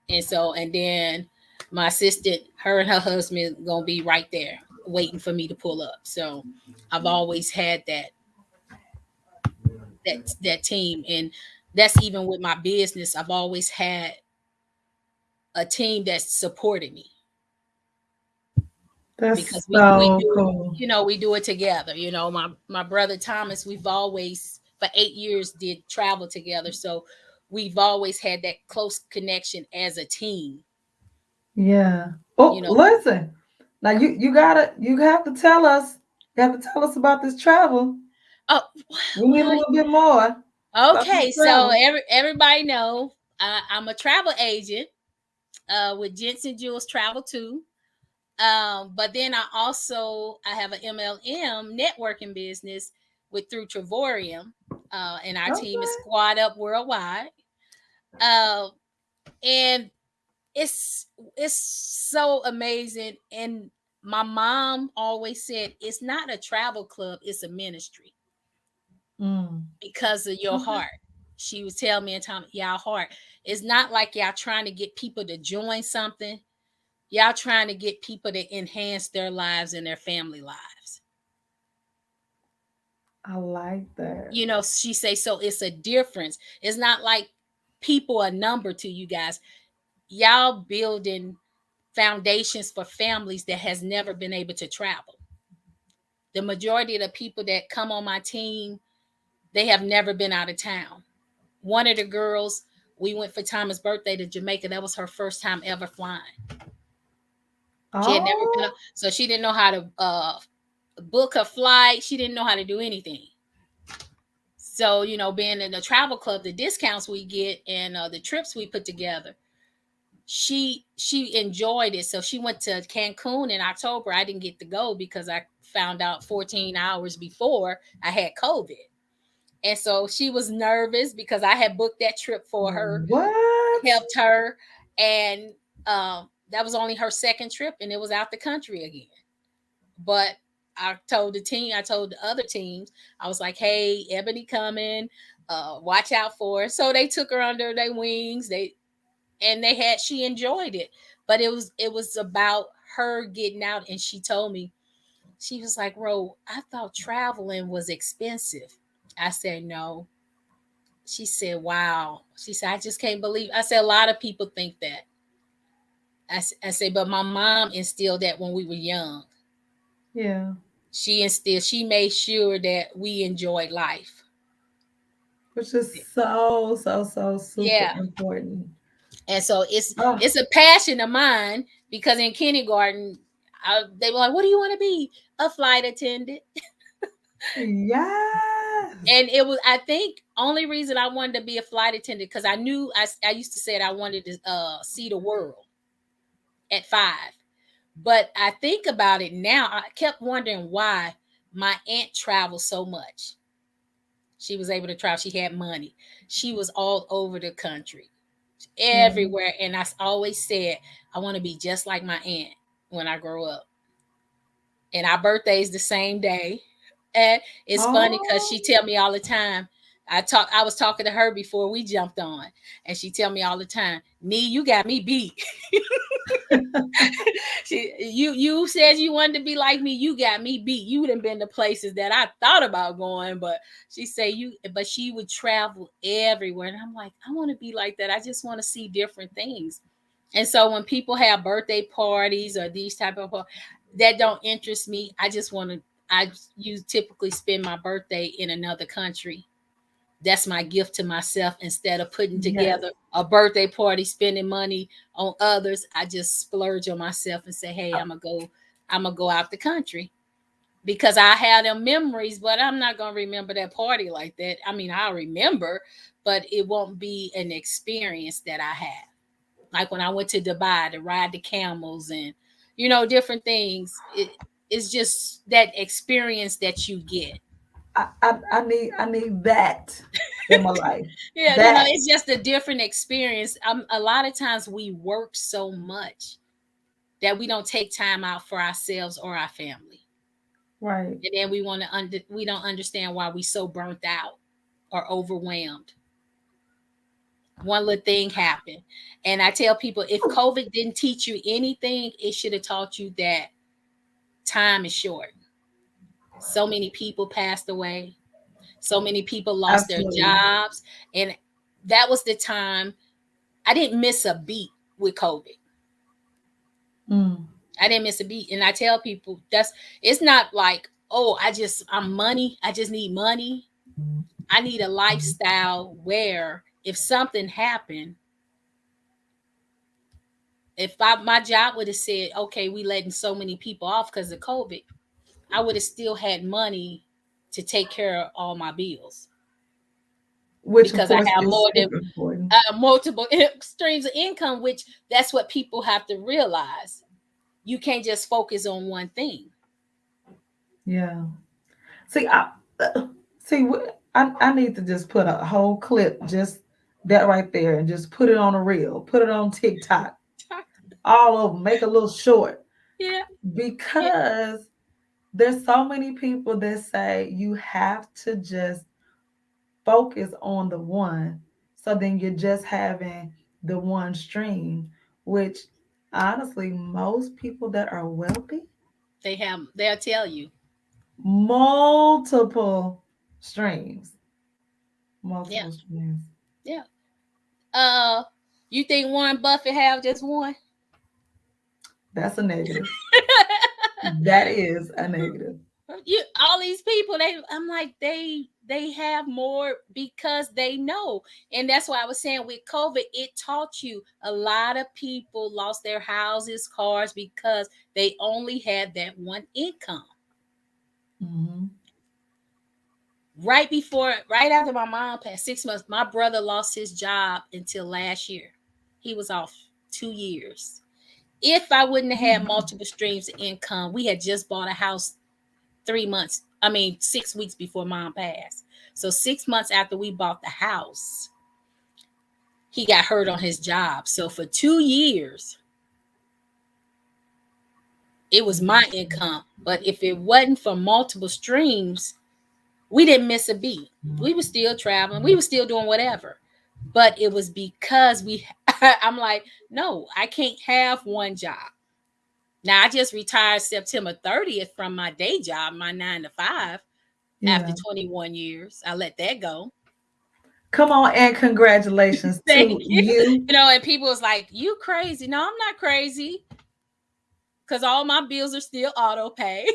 Speaker 2: And then my assistant, her and her husband, gonna be right there waiting for me to pull up. So I've always had that team, and that's even with my business. I've always had a team that supported me,
Speaker 1: That's
Speaker 2: because we
Speaker 1: so
Speaker 2: do it,
Speaker 1: cool.
Speaker 2: we do it together. My brother Thomas, we've always for 8 years did travel together, so we've always had that close connection as a team.
Speaker 1: Yeah.
Speaker 2: you
Speaker 1: Oh,
Speaker 2: know
Speaker 1: listen. Now you have to tell us. You have to tell us about this travel.
Speaker 2: oh
Speaker 1: We need a
Speaker 2: well,
Speaker 1: little bit more about this
Speaker 2: okay, so
Speaker 1: travel.
Speaker 2: everybody know, I'm a travel agent with Jensen Jules Travel too. But then I have an MLM networking business with through Travorium, and our team is
Speaker 1: Okay.
Speaker 2: Squad Up Worldwide. Uh, and it's so amazing. And my mom always said it's not a travel club; it's a ministry
Speaker 1: Mm.
Speaker 2: because of your
Speaker 1: Okay.
Speaker 2: heart. She would tell me in time, y'all heart. It's not like y'all trying to get people to join something. Y'all trying to get people to enhance their lives and their family lives.
Speaker 1: I like that.
Speaker 2: She say, so it's a difference. It's not like people a number to you guys. Y'all building foundations for families that has never been able to travel. The majority of the people that come on my team, they have never been out of town. One of the girls, we went for Thomas' birthday to Jamaica. That was her first time ever flying. She had never been,
Speaker 1: Oh,
Speaker 2: so she didn't know how to book a flight. She didn't know how to do anything. So, being in the travel club, the discounts we get and the trips we put together, she enjoyed it. So she went to Cancun in October. I didn't get to go because I found out 14 hours before I had COVID. And so she was nervous because I had booked that trip for her,
Speaker 1: what?
Speaker 2: helped her, and that was only her second trip, and it was out the country again. But I told the other teams, I was like, hey, Ebony coming, watch out for her. So they took her under their wings. She enjoyed it. But it was about her getting out. And she told me, she was like, Ro, I thought traveling was expensive. I said, no. She said, wow. She said, I just can't believe. I said, a lot of people think that. I said, but my mom instilled that when we were young.
Speaker 1: Yeah.
Speaker 2: She made sure that we enjoyed life.
Speaker 1: Which is so, so, so super
Speaker 2: Yeah.
Speaker 1: important.
Speaker 2: And so it's
Speaker 1: Oh,
Speaker 2: it's a passion of mine because in kindergarten, they were like, what do you want to be? A flight attendant.
Speaker 1: yes.
Speaker 2: And it was, I think, only reason I wanted to be a flight attendant because I knew I used to say that I wanted to see the world at 5. But I think about it now, I kept wondering why my aunt traveled so much. She was able to travel. She had money. She was all over the country.
Speaker 1: Yeah.
Speaker 2: everywhere. And I always said, I want to be just like my aunt when I grow up. And our birthday's the same day. And it's funny because
Speaker 1: Oh.
Speaker 2: she tell me all the time. I was talking to her before we jumped on, and she tell me all the time, "Nee, you got me beat." You said you wanted to be like me. You got me beat. You would have been to places that I thought about going, but she say you. But she would travel everywhere, and I'm like, I want to be like that. I just want to see different things. And so when people have birthday parties or these type of that don't interest me, I just want to. I you typically spend my birthday in another country. That's my gift to myself. Instead of putting
Speaker 1: Yes.
Speaker 2: together a birthday party, spending money on others, I just splurge on myself and say, hey, I'm gonna go out the country because I have them memories, but I'm not gonna remember that party like that. I mean, I'll remember, but it won't be an experience that I had. Like when I went to Dubai to ride the camels and different things. It's just that experience that you get.
Speaker 1: I need that in my life.
Speaker 2: Yeah,
Speaker 1: That.
Speaker 2: it's just a different experience. A lot of times we work so much that we don't take time out for ourselves or our family,
Speaker 1: Right.
Speaker 2: and then we don't understand why we so burnt out or overwhelmed. One little thing happened, and I tell people if COVID didn't teach you anything, it should have taught you that time is short. So many people passed away. So many people lost their
Speaker 1: Absolutely.
Speaker 2: jobs, and that was the time I didn't miss a beat with COVID.
Speaker 1: Mm.
Speaker 2: I didn't miss a beat. And I tell people it's not like, oh, I'm money. I just need money. I need a lifestyle where if something happened, if my job would have said, okay, we letting so many people off because of COVID, I would have still had money to take care of all my bills
Speaker 1: Which of
Speaker 2: because I
Speaker 1: course
Speaker 2: have
Speaker 1: is
Speaker 2: more than
Speaker 1: super important.
Speaker 2: multiple streams of income, which that's what people have to realize. You can't just focus on one thing.
Speaker 1: Yeah. See, uh, see, I need to just put a whole clip, just that right there, and just put it on a reel, put it on TikTok, all over, make a little short,
Speaker 2: Yeah, yeah,
Speaker 1: because there's so many people that say you have to just focus on the one, so then you're just having the one stream, which honestly, most people that are wealthy,
Speaker 2: they'll tell you.
Speaker 1: multiple streams,
Speaker 2: Yeah,
Speaker 1: multiple streams.
Speaker 2: yeah. Uh, you think Warren Buffett have just one?
Speaker 1: That's a negative. That is a negative.
Speaker 2: All these people, I'm like they have more because they know, and that's why I was saying with COVID, it taught you a lot of people lost their houses, cars because they only had that one income.
Speaker 1: Hmm.
Speaker 2: Right after my mom passed, 6 months, my brother lost his job until last year. He was off 2 years. If I wouldn't have had multiple streams of income, we had just bought a house 3 months, I mean, 6 weeks before mom passed. So 6 months after we bought the house, he got hurt on his job. So for 2 years, it was my income. But if it wasn't for multiple streams, we didn't miss a beat. We were still traveling, we were still doing whatever. But it was because I'm like, no, I can't have one job. Now I just retired September 30th from my day job, my 9 to 5. After
Speaker 1: Yeah.
Speaker 2: 21 years, I let that go.
Speaker 1: Come on, and congratulations
Speaker 2: Thank
Speaker 1: to
Speaker 2: you.
Speaker 1: you.
Speaker 2: And people was like, "You crazy?" No, I'm not crazy because all my bills are still auto pay.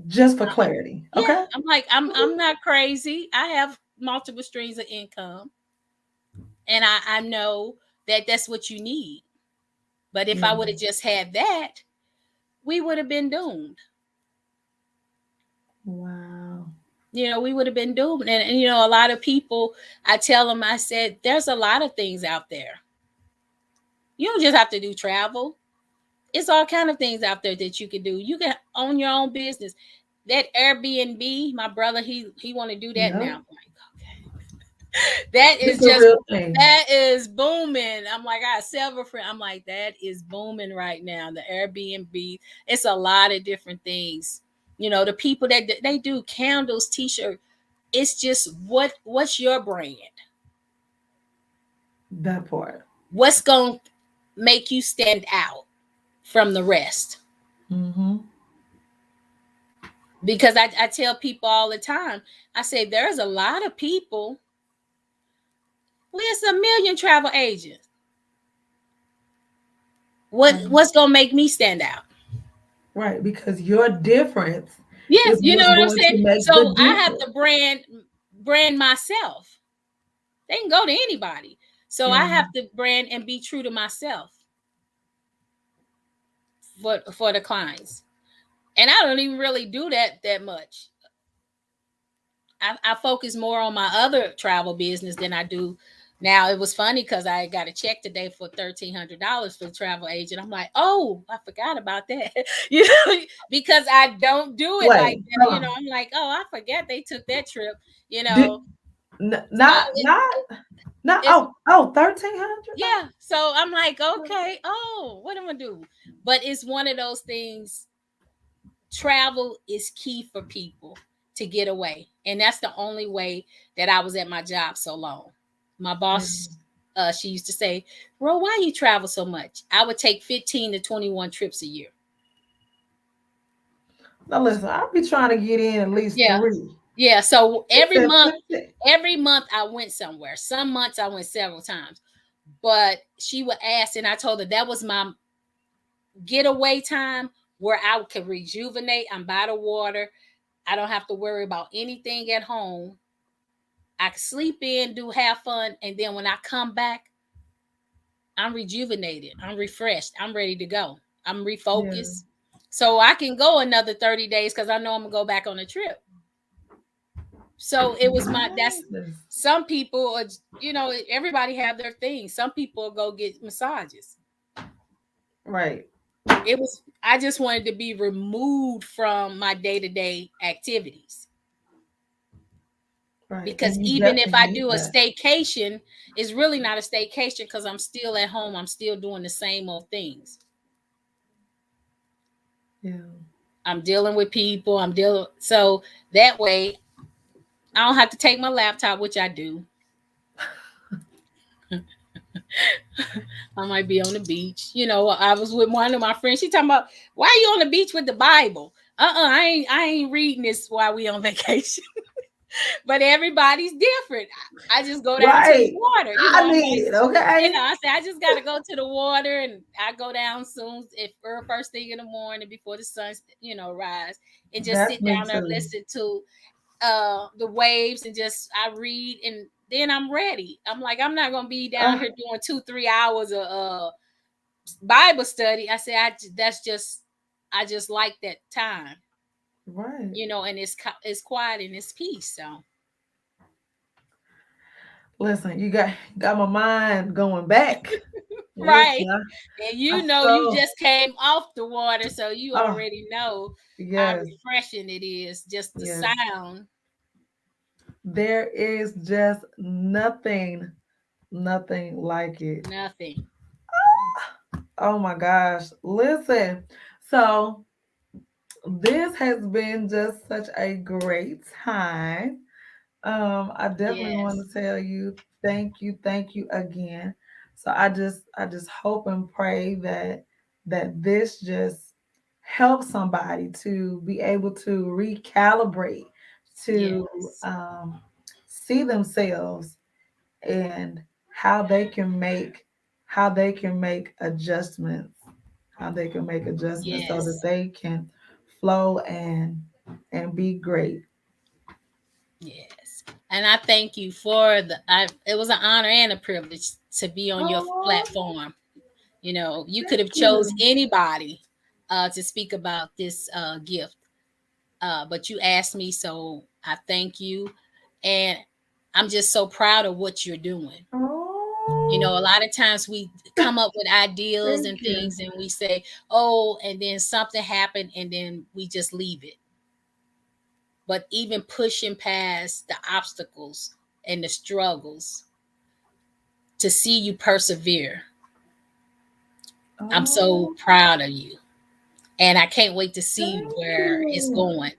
Speaker 1: Just for clarity.
Speaker 2: Yeah,
Speaker 1: Okay.
Speaker 2: I'm like, I'm not crazy. I have multiple streams of income, and I know that that's what you need. But if
Speaker 1: Yeah.
Speaker 2: I would have just had that, we would have been doomed.
Speaker 1: Wow.
Speaker 2: We would have been doomed. And a lot of people, I tell them, I said, there's a lot of things out there. You don't just have to do travel. It's all kind of things out there that you can do. You can own your own business. That Airbnb, my brother, he want to do that
Speaker 1: Yep.
Speaker 2: now. I'm like, okay. That
Speaker 1: It's
Speaker 2: is
Speaker 1: a
Speaker 2: just
Speaker 1: real thing.
Speaker 2: that is booming. I'm like, I have several friends. I'm like, that is booming right now. The Airbnb, it's a lot of different things. The people that they do candles, t-shirt. It's just what's your brand?
Speaker 1: That part.
Speaker 2: What's going to make you stand out from the rest?
Speaker 1: Mm-hmm.
Speaker 2: Because I tell people all the time, I say there's a lot of people. There's a million travel agents.
Speaker 1: Right.
Speaker 2: What's gonna make me stand out?
Speaker 1: Right. Because your difference
Speaker 2: Yes,
Speaker 1: is
Speaker 2: you know
Speaker 1: what's
Speaker 2: what I'm
Speaker 1: going
Speaker 2: saying.
Speaker 1: to make the
Speaker 2: So I have
Speaker 1: difference.
Speaker 2: to brand myself. They can go to anybody. So I
Speaker 1: Yeah.
Speaker 2: have to brand and be true to myself for the clients. And I don't even really do that much. I focus more on my other travel business than I do now. It was funny because I got a check today for $1,300 for the travel agent. I'm like, oh, I forgot about that, because I don't do it like
Speaker 1: Wait.
Speaker 2: that.
Speaker 1: Hold on.
Speaker 2: I'm like, oh, I forget they took that trip.
Speaker 1: Did,
Speaker 2: So
Speaker 1: not
Speaker 2: it's
Speaker 1: 1,300.
Speaker 2: yeah. So I'm like, okay, oh, what am I gonna do? But it's one of those things. Travel is key for people to get away, and that's the only way that I was at my job so long. My
Speaker 1: Yeah.
Speaker 2: boss, she used to say, "Ro, why you travel so much?" I would take 15 to 21 trips a year.
Speaker 1: Now listen, I'll be trying to get in at least
Speaker 2: Yeah,
Speaker 1: three.
Speaker 2: yeah. So
Speaker 1: She said 15.
Speaker 2: every month I went somewhere. Some months I went several times, but she would ask, and I told her that was my getaway time where I could rejuvenate. I'm by the water. I don't have to worry about anything at home. I can sleep in, have fun, and then when I come back, I'm rejuvenated. I'm refreshed. I'm ready to go. I'm
Speaker 1: Yeah.
Speaker 2: refocused. So I can go another 30 days because I know I'm gonna go back on a trip. So it was that's
Speaker 1: Yes.
Speaker 2: some people are, everybody have their thing. Some people go get massages.
Speaker 1: Right.
Speaker 2: I just wanted to be removed from my day-to-day activities.
Speaker 1: Right.
Speaker 2: Because
Speaker 1: And you
Speaker 2: even if
Speaker 1: definitely
Speaker 2: I
Speaker 1: need
Speaker 2: do a
Speaker 1: that.
Speaker 2: staycation, it's really not a staycation because I'm still at home. I'm still doing the same old things.
Speaker 1: Yeah.
Speaker 2: I'm dealing with people. So that way I don't have to take my laptop, which I do. I might be on the beach. I was with one of my friends. She talking about, why are you on the beach with the Bible? I ain't reading this while we on vacation. But everybody's different. I just go down to the
Speaker 1: Right.
Speaker 2: water.
Speaker 1: I
Speaker 2: I'm
Speaker 1: need
Speaker 2: like,
Speaker 1: it. Okay.
Speaker 2: I said I just gotta go to the water, and I go down soon, if first thing in the morning before the sun, rise, and just
Speaker 1: That's
Speaker 2: sit
Speaker 1: me
Speaker 2: down there,
Speaker 1: too.
Speaker 2: listen to the waves, and just I read, and then I'm ready. I'm like, I'm not gonna be down
Speaker 1: Uh,
Speaker 2: here doing 2-3 hours of Bible study. I said that's just I just like that time,
Speaker 1: right.
Speaker 2: and it's quiet and it's peace. So
Speaker 1: Listen, you got my mind going back.
Speaker 2: right.
Speaker 1: Listen,
Speaker 2: And
Speaker 1: I
Speaker 2: you
Speaker 1: so
Speaker 2: just came off the water, so you
Speaker 1: oh
Speaker 2: already know how
Speaker 1: yes,
Speaker 2: refreshing it is. Just the
Speaker 1: yes.
Speaker 2: sound.
Speaker 1: There is just nothing like it.
Speaker 2: Nothing.
Speaker 1: Oh my gosh. Listen. So this has been just such a great time. I definitely want
Speaker 2: Yes.
Speaker 1: to tell you thank you again. So I just hope and pray that this just helps somebody to be able to recalibrate, to
Speaker 2: Yes.
Speaker 1: see themselves and how they can make how they can make adjustments, how they can make adjustments so that
Speaker 2: Yes.
Speaker 1: they can flow and be great.
Speaker 2: Yes. And I thank you for it was an honor and a privilege to be on your
Speaker 1: Oh,
Speaker 2: platform. You could
Speaker 1: thank
Speaker 2: have chose
Speaker 1: you.
Speaker 2: anybody to speak about this gift. But you asked me, so I thank you. And I'm just so proud of what you're doing. A
Speaker 1: Oh,
Speaker 2: lot of times we come up with ideas and
Speaker 1: thank you.
Speaker 2: things, and we say, oh, and then something happened, and then we just leave it. But even pushing past the obstacles, and the struggles to see you persevere. I'm so
Speaker 1: Oh,
Speaker 2: proud of you. And I can't wait to see
Speaker 1: thank
Speaker 2: where it's
Speaker 1: you.
Speaker 2: going.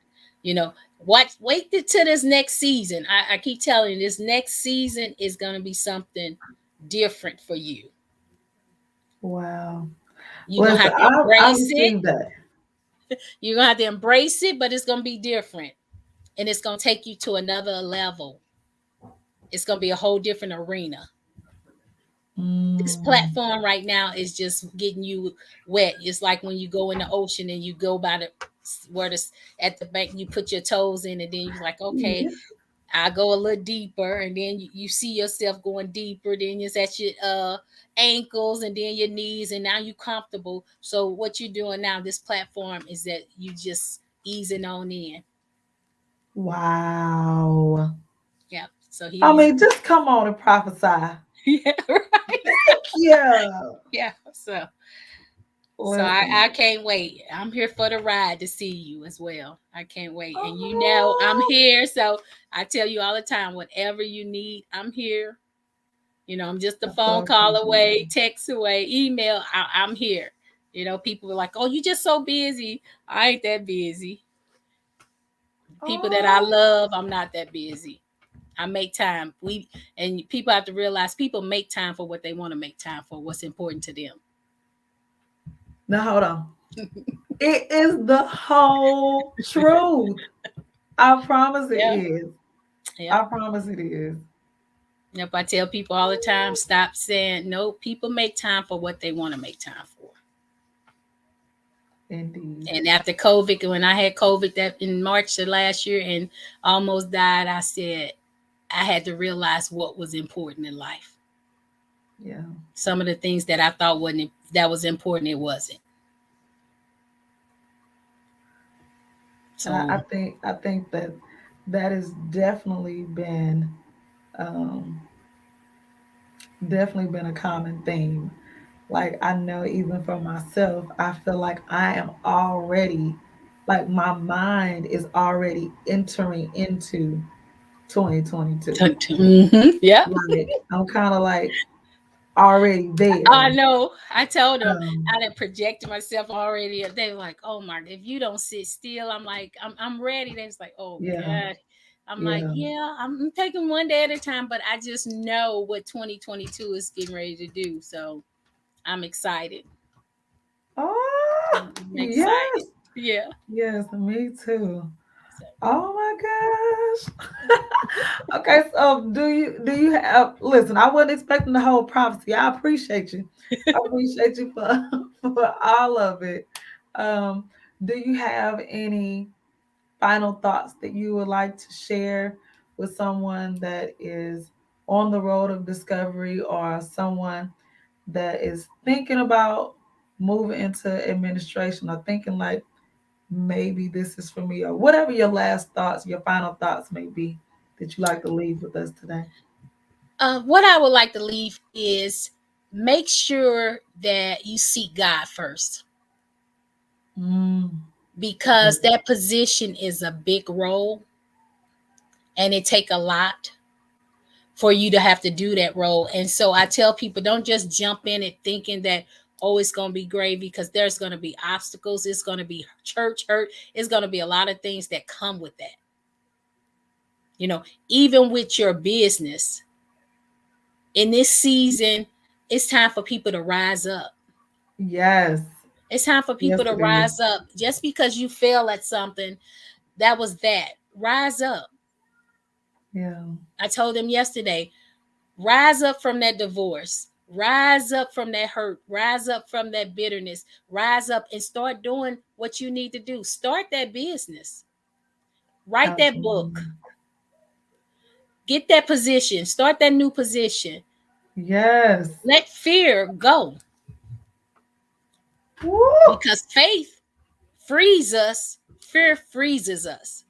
Speaker 2: You know, wait to this next season. I keep telling you, this next season is going to be something different for you.
Speaker 1: Wow.
Speaker 2: You're going to
Speaker 1: Listen,
Speaker 2: have to
Speaker 1: I
Speaker 2: embrace it.
Speaker 1: received that.
Speaker 2: You're going to have to embrace it, but it's going to be different. And it's going to take you to another level. It's going to be a whole different arena. This
Speaker 1: Mm,
Speaker 2: platform right now is just getting you wet. It's like when you go in the ocean and you go by the where the at the bank, you put your toes in, and then you're like, okay,
Speaker 1: yeah.
Speaker 2: I go a little deeper, and then you see yourself going deeper. Then it's at your ankles, and then your knees, and now you're comfortable. So what you're doing now, this platform, is that you just easing on in.
Speaker 1: Wow.
Speaker 2: Yeah. So
Speaker 1: I
Speaker 2: he's
Speaker 1: mean, just come on and prophesy.
Speaker 2: yeah, right.
Speaker 1: Yeah.
Speaker 2: Yeah. So I
Speaker 1: Listen.
Speaker 2: can't wait. I'm here for the ride to see you as well. I can't wait. And you know I'm
Speaker 1: Oh,
Speaker 2: here. So I tell you all the time, whatever you need, I'm here. You know, I'm just a
Speaker 1: I so
Speaker 2: phone call
Speaker 1: appreciate you.
Speaker 2: away, text away, email. I'm here. You know, people were like, "Oh, you just so busy." I ain't that busy. People that I
Speaker 1: Oh,
Speaker 2: love, I'm not that busy. I make time. And people have to realize people make time for what they want to make time for, what's important to them.
Speaker 1: now hold on. It is the whole truth. I promise it
Speaker 2: Yeah.
Speaker 1: is.
Speaker 2: Yeah.
Speaker 1: I promise it is.
Speaker 2: Yep, I tell people all the time, stop saying no. People make time for what they want to make time for.
Speaker 1: Indeed.
Speaker 2: And after COVID, when I had COVID that in March of last year and almost died, I said I had to realize what was important in life.
Speaker 1: Yeah.
Speaker 2: Some of the things that I thought wasn't that was important, it wasn't.
Speaker 1: And
Speaker 2: So
Speaker 1: I think that that has um, definitely been a common theme. Like I know even for myself, I feel like I am already like my mind is already entering into 2022.
Speaker 2: yeah,
Speaker 1: Like I'm kind of like already
Speaker 2: I
Speaker 1: there.
Speaker 2: know. I told them
Speaker 1: Um,
Speaker 2: I done projected myself already. They were like, "Oh my, if you don't sit still," I'm like, "I'm ready." They was like, "Oh
Speaker 1: yeah,
Speaker 2: God." I'm like,
Speaker 1: yeah.
Speaker 2: "Yeah, I'm taking one day at a time, but I just know what 2022 is getting ready to do." So I'm excited.
Speaker 1: Oh,
Speaker 2: I'm excited.
Speaker 1: yes,
Speaker 2: Yeah.
Speaker 1: yes, me too.
Speaker 2: So,
Speaker 1: Oh my gosh. Okay, so do you have listen, I wasn't expecting the whole prophecy. I appreciate you. I appreciate you for for all of it. Um, do you have any final thoughts that you would like to share with someone that is on the road of discovery or someone that is thinking about moving into administration or thinking like maybe this is for me or whatever your last thoughts, your final thoughts may be that you like to leave with us today?
Speaker 2: what I would like to leave is make sure that you seek God first
Speaker 1: Mm, yeah.
Speaker 2: because that position is a big role and it take a lot for you to have to do that role. And so I tell people don't just jump in it thinking that oh it's going to be great because there's going to be obstacles, it's going to be church hurt, it's going to be a lot of things that come with that. You know, even with your business in this season, it's time for people to rise up.
Speaker 1: Yes.
Speaker 2: It's time for
Speaker 1: Yes,
Speaker 2: people to
Speaker 1: it is.
Speaker 2: rise up. Just because you fail at something, that was that. Rise up.
Speaker 1: Yeah.
Speaker 2: I told them yesterday, rise up from that divorce. Rise up from that hurt. Rise up from that bitterness. Rise up and start doing what you need to do. Start that business. Write that book.
Speaker 1: Absolutely.
Speaker 2: Get that position. Start that new position.
Speaker 1: Yes.
Speaker 2: Let fear go
Speaker 1: Woo!
Speaker 2: because faith frees us, fear freezes us.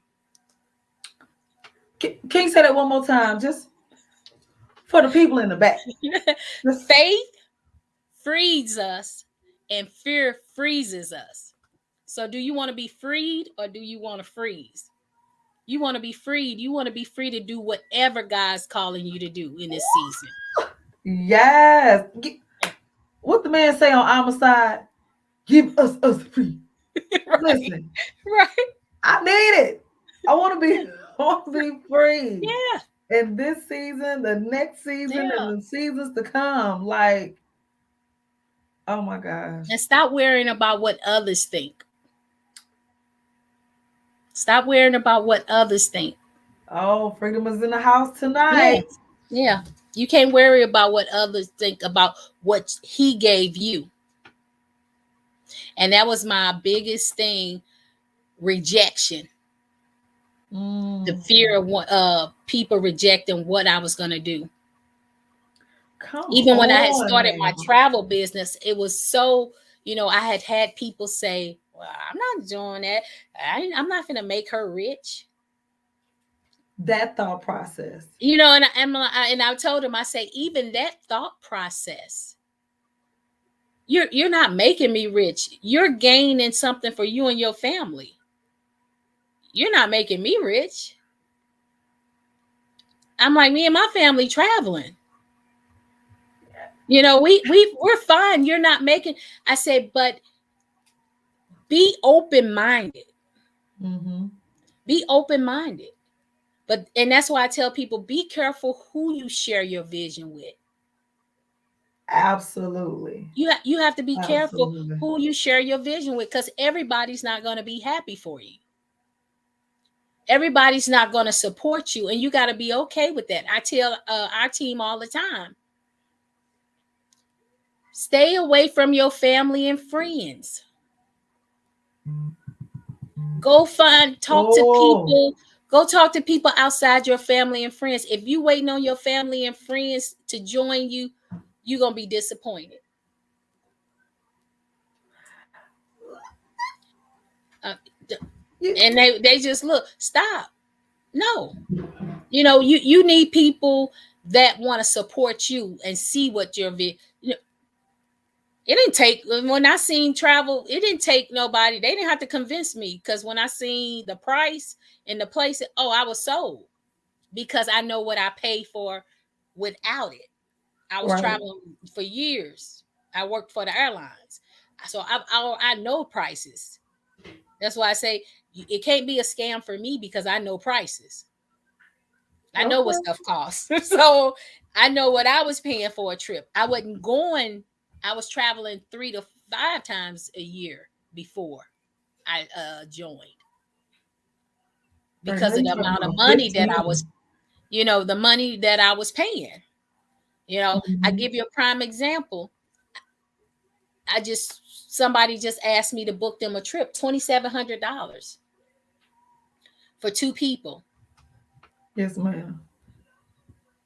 Speaker 1: Can you say that one more time? Just for the people in the back. Just
Speaker 2: Faith frees us and fear freezes us. So, do you want to be freed or do you want to freeze? You want to be freed. You want to be free to do whatever God's calling you to do in this season.
Speaker 1: Yes. What the man say on our side? Give us free.
Speaker 2: Right.
Speaker 1: Listen,
Speaker 2: Right.
Speaker 1: I need it. I want to be I want to be free.
Speaker 2: Yeah.
Speaker 1: In this season, the next season,
Speaker 2: Yeah.
Speaker 1: and the seasons to come. Like, oh my gosh.
Speaker 2: And stop worrying about what others think. Stop worrying about what others think.
Speaker 1: Oh, freedom is in the house
Speaker 2: Yeah.
Speaker 1: tonight.
Speaker 2: Yeah. You can't worry about what others think about what he gave you. And that was my biggest thing, rejection. The
Speaker 1: Mm,
Speaker 2: fear of what people rejecting what I was going to do.
Speaker 1: come
Speaker 2: Even when I had
Speaker 1: on
Speaker 2: started my
Speaker 1: now.
Speaker 2: travel business, it was so, I had people say, well, I'm not doing that. I'm not going to make her rich.
Speaker 1: That thought process.
Speaker 2: And I told him, I say, even that thought process, you're not making me rich. You're gaining something for you and your family. You're not making me rich. I'm like, me and my family traveling. We're fine. You're not making. I said, but be open minded.
Speaker 1: Mm-hmm.
Speaker 2: Be open minded. And that's why I tell people, be careful who you share your vision with.
Speaker 1: Absolutely.
Speaker 2: You have to be careful
Speaker 1: Absolutely.
Speaker 2: who you share your vision with, because everybody's not going to be happy for you. Everybody's not going to support you, and you got to be okay with that. I tell our team all the time, stay away from your family and friends. Go talk to
Speaker 1: Oh,
Speaker 2: people. Go talk to people outside your family and friends. If you waiting on your family and friends to join you, you're going to be disappointed. Uh,
Speaker 1: you,
Speaker 2: and they just look, stop. No. You need people that want to support you and see what it didn't take, when I seen travel, it didn't take nobody. They didn't have to convince me, because when I seen the price and the place, I was sold, because I know what I paid for without it. I was
Speaker 1: right.
Speaker 2: traveling for years. I worked for the airlines. So I know prices. That's why I say it can't be a scam for me, because I know prices. I know what
Speaker 1: Okay.
Speaker 2: stuff costs. So I know what I was paying for a trip. I was traveling 3 to 5 times a year before I joined,
Speaker 1: Right now
Speaker 2: because of
Speaker 1: you're
Speaker 2: the
Speaker 1: talking
Speaker 2: amount of
Speaker 1: about
Speaker 2: money that I
Speaker 1: 15.
Speaker 2: was, the money that I was paying. I
Speaker 1: Mm-hmm.
Speaker 2: give you a prime example. Somebody just asked me to book them a trip, $2,700 for 2 people.
Speaker 1: Yes, ma'am.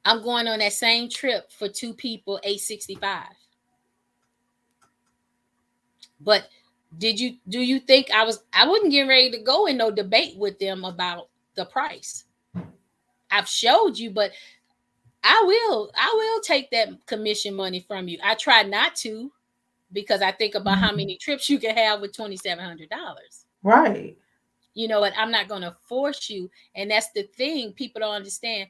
Speaker 2: I'm going on that same trip for 2 people, 865. But do you think I wouldn't get ready to go in no debate with them about the price? I've showed you, but I will take that commission money from you. I try not to, because I think about how
Speaker 1: Mhm.
Speaker 2: many trips you can have with $2,700.
Speaker 1: Right.
Speaker 2: You know what? I'm not going to force you. And that's the thing people don't understand.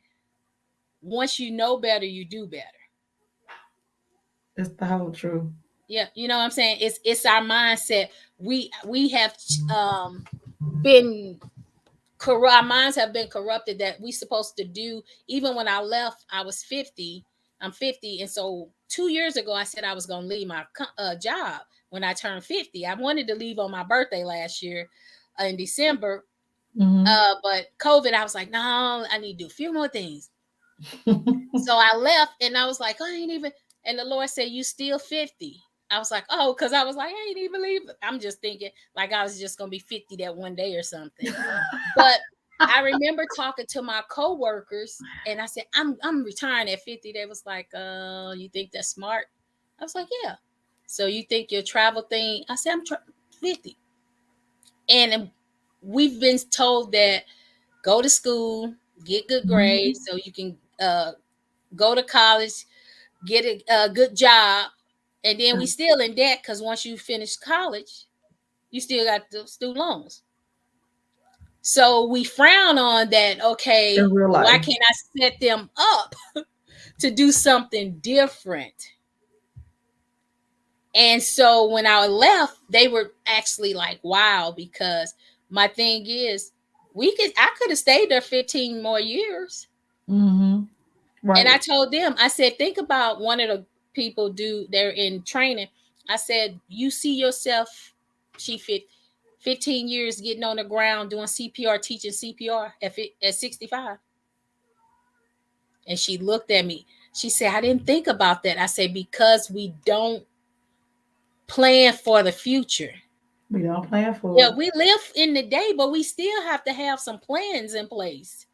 Speaker 2: Once you know better, you do better.
Speaker 1: It's the whole truth.
Speaker 2: Yeah, you know what I'm saying? It's our mindset. We have been our minds have been corrupted, that we supposed to do. Even when I left, I was 50. I'm 50, and so 2 years ago I said I was going to leave my job when I turned 50. I wanted to leave on my birthday last year in December,
Speaker 1: Mm-hmm.
Speaker 2: but COVID, I was like, no, I need to do a few more things. So I left, and I was like, I ain't even. And the Lord said, you still 50. I was like, oh, because I was like, I ain't even leave. I'm just thinking like I was just gonna be 50 that one day or something. But I remember talking to my coworkers, and I said, I'm retiring at 50. They was like, you think that's smart? I was like, yeah. So you think your travel thing? I said, 50. And we've been told that go to school, get good
Speaker 1: Mhm.
Speaker 2: grades so you can go to college, get a good job, and then we still in debt, because once you finish college, you still got the student loans. So we frown on that.
Speaker 1: In
Speaker 2: Okay,
Speaker 1: real
Speaker 2: why
Speaker 1: life.
Speaker 2: can't I set them up to do something different? And so when I left, they were actually like, wow, because my thing is, I could have stayed there 15 more years.
Speaker 1: Mm-hmm.
Speaker 2: And
Speaker 1: Right.
Speaker 2: I told them, I said, think about one of the people they're in training. I said, you see yourself, she fit 15 years getting on the ground doing CPR, teaching CPR at 65. And she looked at me. She said, I didn't think about that. I said, because we don't plan for the future.
Speaker 1: We don't plan for
Speaker 2: Yeah,
Speaker 1: it.
Speaker 2: we live in the day, but we still have to have some plans in place.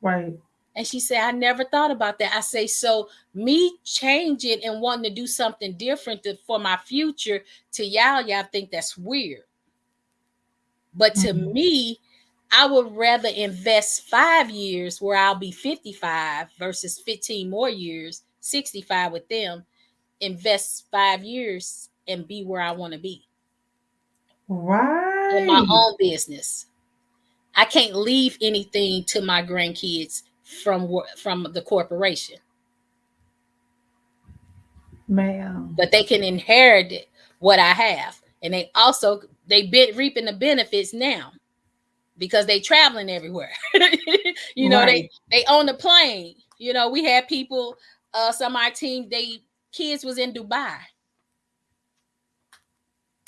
Speaker 1: Right.
Speaker 2: And she said, I never thought about that. I say, so me changing and wanting to do something different for my future, to y'all think that's weird. But to
Speaker 1: Mm-hmm.
Speaker 2: me, I would rather invest 5 years where I'll be 55 versus 15 more years, 65 with them, invest 5 years and be where I want to be in my
Speaker 1: Right.
Speaker 2: own business. I can't leave anything to my grandkids from the corporation,
Speaker 1: Ma'am.
Speaker 2: but they can inherit what I have, and they been reaping the benefits now because they traveling everywhere.
Speaker 1: Right.
Speaker 2: They own the plane. We had people, some of our team, they kids was in Dubai.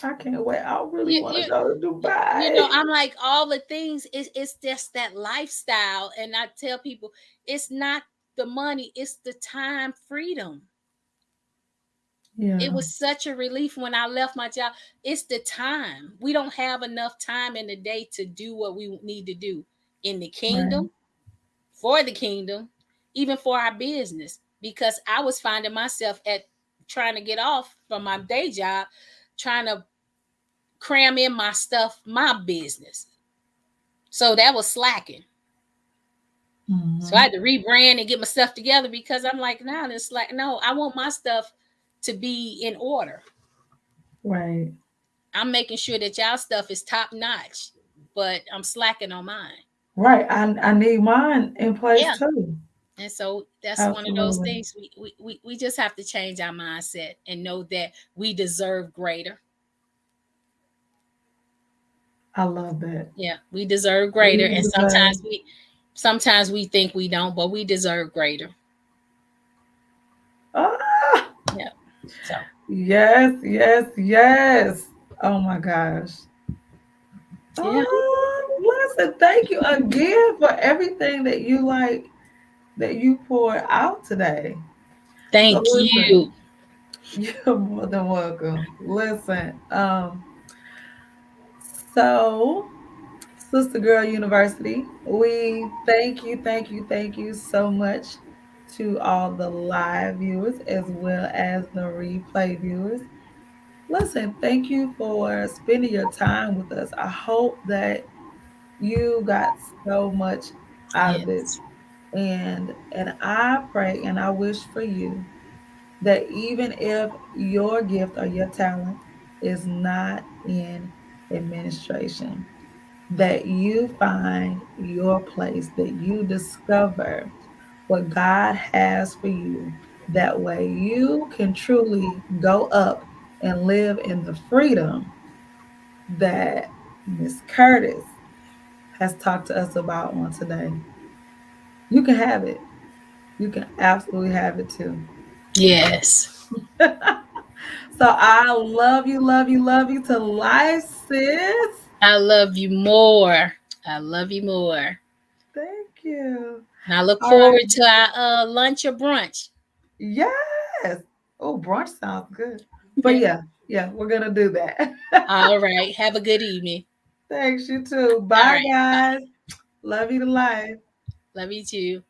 Speaker 1: I can't wait. I really
Speaker 2: You,
Speaker 1: want to
Speaker 2: you,
Speaker 1: go to Dubai.
Speaker 2: I'm like, all the things, it's just that lifestyle. And I tell people, it's not the money, it's the time freedom. It
Speaker 1: Yeah.
Speaker 2: was such a relief when I left my job. It's the time. We don't have enough time in the day to do what we need to do in the
Speaker 1: Right.
Speaker 2: kingdom, for the kingdom, even for our business. Because I was finding myself at trying to get off from my day job, trying to cram in my stuff, my business. So that was slacking. So I
Speaker 1: Mm-hmm.
Speaker 2: had to rebrand and get my stuff together because I'm like, nah, it's like, no, I want my stuff to be in order.
Speaker 1: Right.
Speaker 2: I'm making sure that y'all stuff is top notch, but I'm slacking on mine.
Speaker 1: Right. I need mine in place
Speaker 2: Yeah.
Speaker 1: too.
Speaker 2: And so that's one of those
Speaker 1: Absolutely.
Speaker 2: things we just have to change our mindset and know that we deserve greater.
Speaker 1: I love that.
Speaker 2: Yeah, we deserve greater.
Speaker 1: We
Speaker 2: And
Speaker 1: deserve.
Speaker 2: sometimes we think we don't, but we deserve greater.
Speaker 1: Ah,
Speaker 2: Yeah. So
Speaker 1: yes, yes, yes. Oh my gosh.
Speaker 2: yeah.
Speaker 1: Listen, thank you again for everything that you that you poured out today. So
Speaker 2: Thank
Speaker 1: listen,
Speaker 2: you.
Speaker 1: you're more than welcome. Listen, so Sister Girl University, we thank you so much to all the live viewers as well as the replay viewers. Listen, thank you for spending your time with us. I hope that you got so much out of this.
Speaker 2: Yes.
Speaker 1: And I pray and I wish for you that even if your gift or your talent is not in administration, that you find your place, that you discover what God has for you. That way you can truly go up and live in the freedom that Miss Curtis has talked to us about on today. You can have it. You can absolutely have it too.
Speaker 2: Yes.
Speaker 1: So I love you, love you, love you to life, sis.
Speaker 2: I love you more. I love you more.
Speaker 1: Thank you.
Speaker 2: And I look
Speaker 1: All right.
Speaker 2: forward to our lunch or brunch.
Speaker 1: Yes. Oh, brunch sounds good. But yeah, we're gonna do that.
Speaker 2: All right. Have a good evening.
Speaker 1: Thanks, you too.
Speaker 2: All
Speaker 1: Bye,
Speaker 2: right.
Speaker 1: guys.
Speaker 2: Bye.
Speaker 1: Love you to life.
Speaker 2: Love you too.